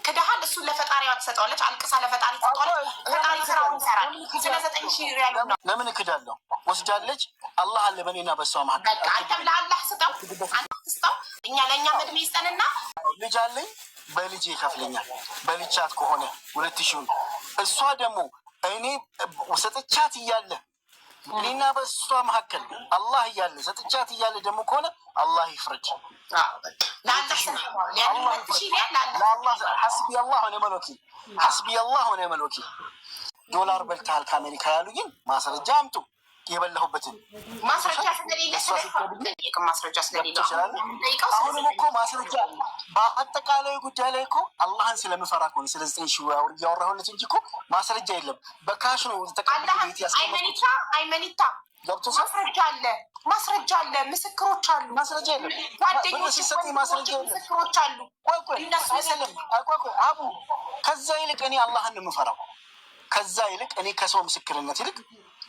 ክደሃል። እሱን ለፈጣሪዋ ትሰጠዋለች። አልቅሳ ለፈጣሪ ትሰጠዋለች። ፈጣሪ ስራውን ይሰራል። ስለ 9,000 ሪያል ነው ለምን እክዳለሁ? ወስዳለች። አላህ አለ በእኔና በሷ መካከል። አንተም ለአላህ ስጠው፣ አንተ ስጠው። ለእኛ መድሜ ይስጠንና ልጅ አለኝ በልጅ ይከፍለኛል። በልቻት ከሆነ 2,000 እሷ ደግሞ እኔ ሰጥቻት እያለ እኔና በሷ መካከል አላህ እያለ ሰጥቻት እያለ ደግሞ ከሆነ አላህ ይፍረድ። ሐስቢ አላህ ወኒዕመል ወኪል። ዶላር በልተሃል ከአሜሪካ ያሉኝን ማስረጃ አምጡ። የበላሁበትን ማስረጃ ስለሌለ አሁንም እኮ ማስረጃ በአጠቃላይ ጉዳይ ላይ እኮ አላህን ስለምፈራ ከሆነ ስለ 9,000 እያወራሁለት እንጂ እኮ ማስረጃ የለም። በካሽ ነው ተቀብቤት ያስቀመጥኩት። አይመኒታ ማስረጃ አለ፣ ምስክሮች አሉ። ማስረጃ የለም። ጓደኞች ሲሰጥ ማስረጃ የለም። ምስክሮች አሉ። አቡ ከዛ ይልቅ እኔ አላህን ነው የምፈራው። ከዛ ይልቅ እኔ ከሰው ምስክርነት ይልቅ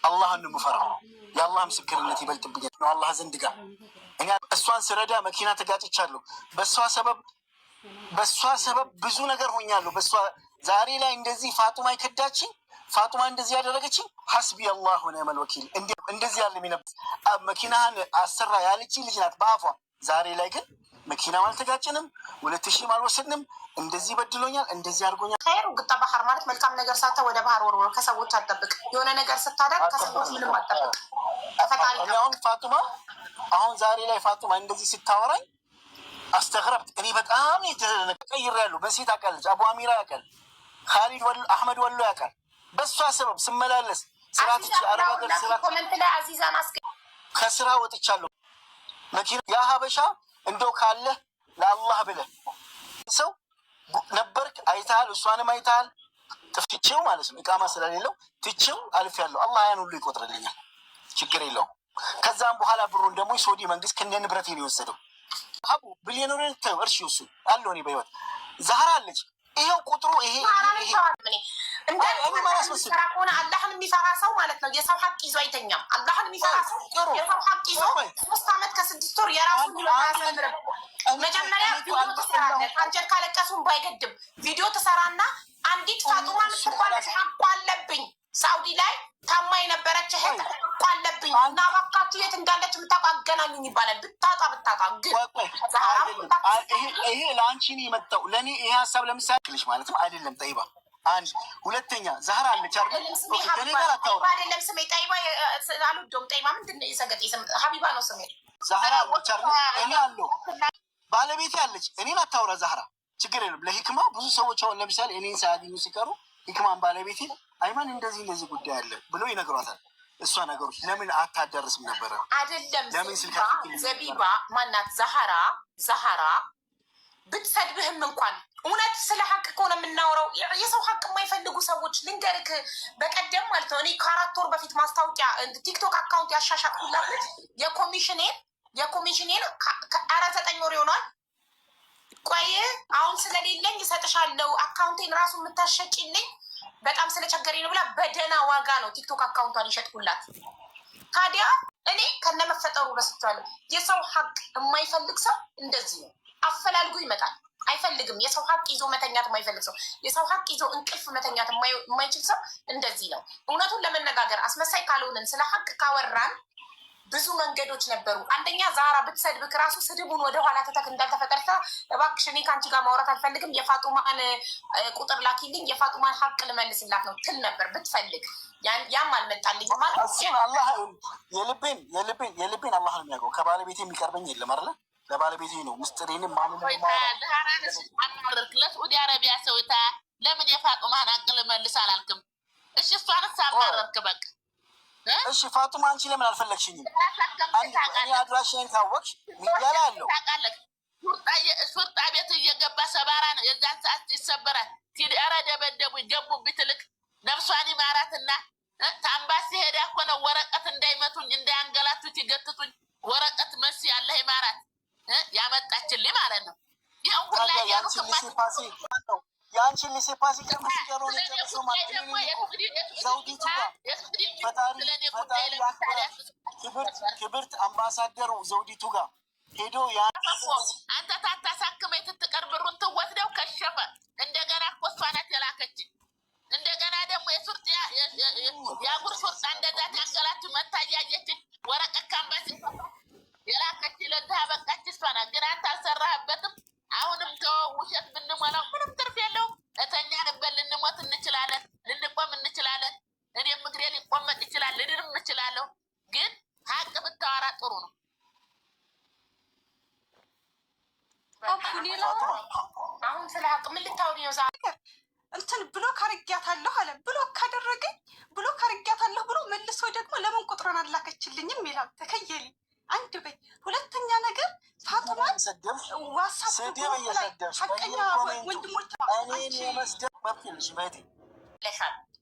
አላህን ነው የምፈራው። የአላህ ምስክርነት ይበልጥብኛል ነው አላህ ዘንድ ጋር። እኛ እሷን ስረዳ መኪና ተጋጭቻለሁ። በእሷ ሰበብ ብዙ ነገር ሆኛለሁ። በእሷ ዛሬ ላይ እንደዚህ ፋጡማ ይከዳችኝ፣ ፋጡማ እንደዚህ ያደረገችኝ፣ ሐስቢ አላህ ወኒዕመል ወኪል እንደዚህ ያለ የሚነብስ መኪናህን አሰራ ያለችኝ ልጅ ናት በአፏ። ዛሬ ላይ ግን መኪናም አልተጋጭንም፣ 2000 አልወሰድንም፣ እንደዚህ በድሎኛል፣ እንደዚህ አድርጎኛል። ኸይሩ ግጣ ባህር ማለት መልካም ነገር ሳተ ወደ ባህር ወርወር። ከሰዎች አትጠብቅ። የሆነ ነገር ስታደርግ ከሰዎች ምንም አትጠብቅ። ፈጣሪ አሁን ፋጡማ አሁን ዛሬ ላይ ፋጡማ እንደዚህ ስታወራኝ አስተግረብት። እኔ በጣም ተቀይሬያለሁ። በሴት ታውቃለች፣ አቡ አሚራ ያውቃል፣ ካሊድ አህመድ ወሎ ያውቃል። በእሷ ሰበብ ስመላለስ ስራ ትቼ አረጋገር ስራ ኮሜንት ላይ አዚዛን ከስራ ወጥቻለሁ። መኪና ያ ሀበሻ እንደው ካለ ለአላህ ብለህ ሰው ነበርክ አይተሃል፣ እሷንም አይተሃል። ትቼው ማለት ነው ኢቃማ ስለሌለው ትቼው አልፌያለሁ። አላህ ያን ሁሉ ይቆጥርልኛል፣ ችግር የለውም። ከዛም በኋላ ብሩን ደግሞ የሳውዲ መንግስት ከነ ንብረቴ ነው የወሰደው። ሀቡ ቢሊዮነር ተው እርሺ እሱ አለው። እኔ በህይወት ዛህራ አለች። ይሄው ቁጥሩ ይሄ እንደሚሰራ ከሆነ አላህን የሚፈራ ሰው ማለት ነው የሰው ሀቅ ይዞ አይተኛም። አላህን የሚፈራ ሰው የሰው ሀቅ ይዞ 3 ዓመት ከ6 ወር የራሱን ብሎ አያስተምርም። መጀመሪያ ቪዲዮ ትሰራለህ። አንጀት ካለቀሱም ባይገድም ቪዲዮ ትሰራና አንዲት ፋጡማ ምትባል ሀቁ አለብኝ ሳውዲ ላይ ታማ የነበረች እህት ሀቁ አለብኝ እና እባካችሁ የት እንዳለች የምታውቁ አገናኙኝ ይባላል። ብታጣ ግን ይሄ ለአንቺ ነው የመጣው። ለእኔ ይሄ ሀሳብ ለምሳሌ ክልሽ ማለት ነው አይደለም። ጠይባ አንድ ሁለተኛ ዛህራ አለች አይደል? ከኔ ጋር አታውራ አይደለም። ስሜ ጠይባ አልወደውም። ጠይባ ምንድን ነው የሰገጤ ስም? ሀቢባ ነው ስሜ። ዛህራ አለች አይደል? እኔ አለው ባለቤቴ አለች። እኔን አታውራ ዛህራ፣ ችግር የለም። ለሂክማ ብዙ ሰዎች አሁን ለምሳሌ እኔን ሳያገኙ ሲቀሩ ሂክማን ባለቤቴ አይማን እንደዚህ ጉዳይ አለ ብሎ ይነግሯታል። እሷ ነገሮች ለምን አታደርስም ነበረ? አይደለም ለምን ስልካ ዘቢባ ማናት ዛህራ ብትሰድብህም እንኳን እውነት ስለ ሀቅ ከሆነ የምናወራው የሰው ሀቅ የማይፈልጉ ሰዎች ልንገርክ፣ በቀደም ማለት ነው እኔ ከ4 ወር በፊት ማስታወቂያ ቲክቶክ አካውንት ያሻሻልኩላት የኮሚሽኔን ከ9 ወር ይሆናል። ቆይ አሁን ስለሌለኝ እሰጥሻለሁ አካውንቴን ራሱ የምታሸጭልኝ በጣም ስለቸገረኝ ነው ብላ በደህና ዋጋ ነው ቲክቶክ አካውንቷን ይሸጥኩላት። ታዲያ እኔ ከነመፈጠሩ ረስቻለሁ። የሰው ሀቅ የማይፈልግ ሰው እንደዚህ ነው፣ አፈላልጎ ይመጣል። አይፈልግም። የሰው ሀቅ ይዞ መተኛት የማይፈልግ ሰው፣ የሰው ሀቅ ይዞ እንቅልፍ መተኛት የማይችል ሰው እንደዚህ ነው። እውነቱን ለመነጋገር አስመሳይ ካልሆንን ስለ ሀቅ ካወራን ብዙ መንገዶች ነበሩ። አንደኛ ዛራ ብትሰድብክ ራሱ ስድቡን ወደኋላ ተተክ እንዳልተፈጠርታ እባክሽ እኔ ከአንቺ ጋር ማውራት አልፈልግም፣ የፋጡማን ቁጥር ላኪልኝ፣ የፋጡማን ሀቅ ልመልስላት ነው ትል ነበር ብትፈልግ። ያም አልመጣልኝ ማለት የልቤን አላህ ነው የሚያውቀው። ከባለቤቴ የሚቀርበኝ የለም አይደለ? ለባለቤቴ ነው ምስጢሬንም ለሳዑዲ አረቢያ ሰውታ ለምን የፋጡማን ሀቅ ልመልስ አላልክም? እሺ እሷንስ አማረርክ በቃ። እሺ ፋጡማ አንቺ ለምን አልፈለግሽኝም? እኔ አድራሻዬን ታወቅሽ ሚዲያ ላይ አለው። ሹርጣ ቤት እየገባ ሰባራ ነው የዛን ሰዓት ይሰበራል። ኧረ ደበደቡ ገቡ ብትልክ ነፍሷን ይማራትና ታምባሲ ሄዳ እኮ ነው ወረቀት እንዳይመቱኝ እንዳያንገላቱት ይገትቱኝ ወረቀት መሲ ያለ ይማራት ያመጣችልኝ ማለት ነው። ይኸው ሁላ የአንቺን ሊሴፓሲ ከምስገሮ የጨረሰው ማለት ዘውዲቱ ጋር ፈጣሪ ክብርት አምባሳደሩ ዘውዲቱ ጋር ሄዶ አንተ ታታሳክመኝ ትትቀር ብሩን ትወስደው ከሸፈ። እንደገና እኮ እሷ ናት የላከች። እንደገና ደግሞ የአጉር ሹርጣ እንደዛ ያንገላችሁ መታ እያየችን ወረቀት ካምባሲ የላከች። ለዚህ አበቃች እሷ ናት። ግን አንተ አልሰራህበትም። አሁንም ውሸት ብንሞላው ምንም ትርፍ የለውም። እተኛንበት ልንሞት እንችላለን፣ ልንቆም እንችላለን። እኔም እግሬ ሊቆመጥ ይችላል፣ ልድርም እችላለሁ። ግን ሀቅ ብታወራ ጥሩ ነው። አሁን ስለ ሀቅ ምን ልታወሪ ነው? ዛሬ እንትን ብሎክ አርጊያታለሁ አለ። ብሎክ ካደረገኝ ብሎክ አርጊያታለሁ ብሎ መልሶ ደግሞ ለምን ቁጥሩን አላከችልኝም ይላል። ተከየሊ አንድ በይ። ሁለተኛ ነገር ፋጡማን ዋትሳፕ ሀቀኛ ወንድሞች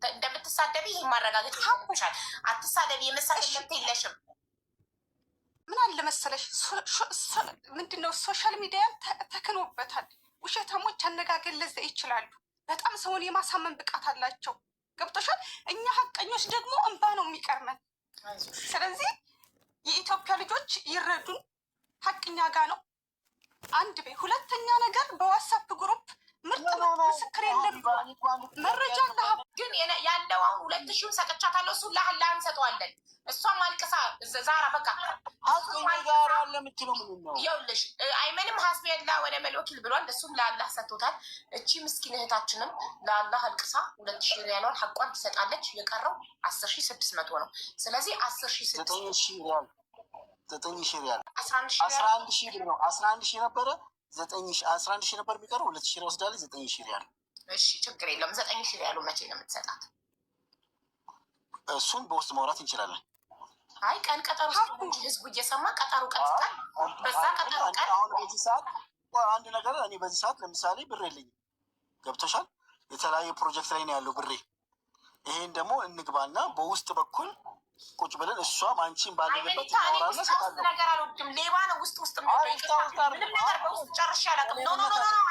እንደምትሳደቢ ይህ ማረጋገጥ ይሻል። አትሳደቢ፣ የመሳደብ መብት የለሽም። ምን አለ መሰለሽ ምንድነው ሶሻል ሚዲያን ተክኖበታል። ውሸታሞች አነጋገር ለዛ ይችላሉ። በጣም ሰውን የማሳመን ብቃት አላቸው። ገብቶሻል? እኛ ሀቀኞች ደግሞ እንባ ነው የሚቀርመን። ስለዚህ የኢትዮጵያ ልጆች ይረዱን። ሀቅኛ ጋ ነው አንድ በይ። ሁለተኛ ነገር በዋትሳፕ ግሩፕ ምስክር የለም መረጃ አለ። ግን ያለው አሁን 2000 ሰጥቻታለሁ። እሱን ለአላ እንሰጠዋለን። እሷም አልቅሳ ዛራ በቃ ይኸውልሽ አይመንም ሀስቤላ ወደ መልወኪል ብሏል። እሱም ለአላህ ሰጥቶታል። እቺ ምስኪን እህታችንም ለአላህ አልቅሳ 2000 ሪያሏን ሀቋን ትሰጣለች። የቀረው 10600 ነው። ስለዚህ 10600 ሪያል 9000 ሪያል 11000 ብር ነው። 11000 ነበረ 11 ነበር የሚቀረው 2000 ወስዳለች። 9000 ሪያል። እሺ ችግር የለም። 9000 ሪያሉ መቼ ነው የምትሰጣት? እሱን በውስጥ ማውራት እንችላለን። አይ ቀን ቀጠሮ እንጂ ህዝቡ እየሰማ ቀጠሮ ቀጥታል። በዛ ቀጠሮ ቀን አሁን በዚህ ሰዓት አንድ ነገር እኔ በዚህ ሰዓት ለምሳሌ ብር የለኝም። ገብቶሻል? የተለያየ ፕሮጀክት ላይ ነው ያለው ብሬ። ይሄን ደግሞ እንግባና በውስጥ በኩል ቁጭ ብለን እሷም አንቺን ባለበት እናወራለን። ነገር አልወድም። ሌባ ነው ውስጥ ምንም ነገር በውስጥ ጨርሼ አላውቅም። ኖ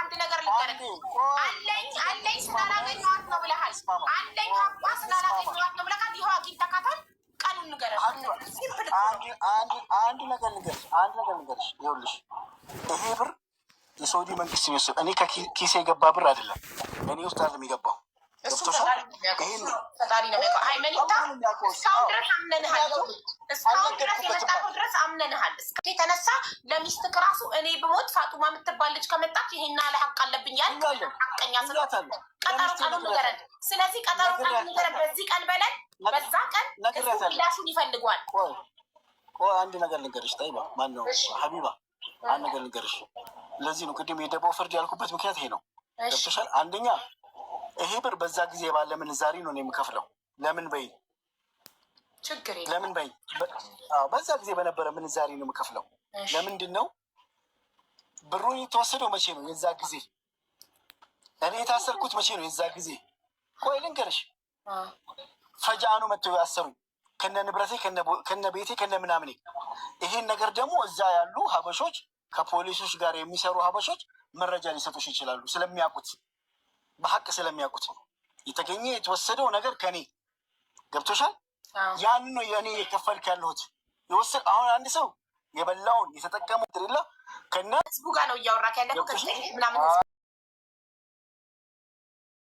አንድ ነገር ልንገርህ። አለኝ ስላላገኘኋት ነው ብለሃል። አለኝ ሀባ ስላላገኘኋት ነው ብለሃል። ይኸው አግኝተካታል። ቀኑን ንገረህ። አንድ ነገር ልንገርሽ። ይኸውልሽ ይሄ ብር የሳውዲ መንግስት የሚወስድ እኔ ከኪሴ የገባ ብር አይደለም። እኔ ውስጥ አይደለም የገባው። ፈጣሪ ነው የሚያውቀው። ሃይመኒታ እስካሁን ድረስ አምነንሃል። እስካሁን ድረስ የመጣው ድረስ አምነንሃል። የተነሳ ለሚስትህ ራሱ እኔ ብሞት ፋጡማ የምትባል ልጅ ከመጣች ይሄና ለሀቅ አለብኝ ያል ሀቀኛ ቀጠሮ ቀኑን ንገረን። ስለዚህ ቀጠሮ ቀኑን ንገረን። በዚህ ቀን በለን። በዛ ቀን ላሹን ይፈልጓል። አንድ ነገር ልንገርሽ ጠይባ፣ ማነው ሀቢባ፣ አንድ ነገር ልንገርሽ። ለዚህ ነው ቅድም የደባው ፍርድ ያልኩበት ምክንያት ይሄ ነው። ገብቶሻል? አንደኛ ይሄ ብር በዛ ጊዜ ባለ ምንዛሪ ነው የምከፍለው። ለምን በይ ችግር ለምን በይ በዛ ጊዜ በነበረ ምንዛሪ ነው የምከፍለው። ለምንድን ነው ብሩ የተወሰደው? መቼ ነው የዛ ጊዜ? እኔ የታሰርኩት መቼ ነው የዛ ጊዜ? ቆይ ልንገርሽ፣ ፈጃ ነው መጥተው ያሰሩኝ ከነ ንብረቴ ከነ ቤቴ ከነ ምናምኔ። ይሄን ነገር ደግሞ እዛ ያሉ ሀበሾች ከፖሊሶች ጋር የሚሰሩ ሀበሾች መረጃ ሊሰጡሽ ይችላሉ። ስለሚያውቁት በሀቅ ስለሚያውቁት የተገኘ የተወሰደው ነገር ከኔ ገብቶሻል። ያን ነው የእኔ የከፈልክ ያለሁት። አሁን አንድ ሰው የበላውን የተጠቀመው ትሪላ ከነ ህዝቡ ጋር ነው እያወራክ ያለ ምናምን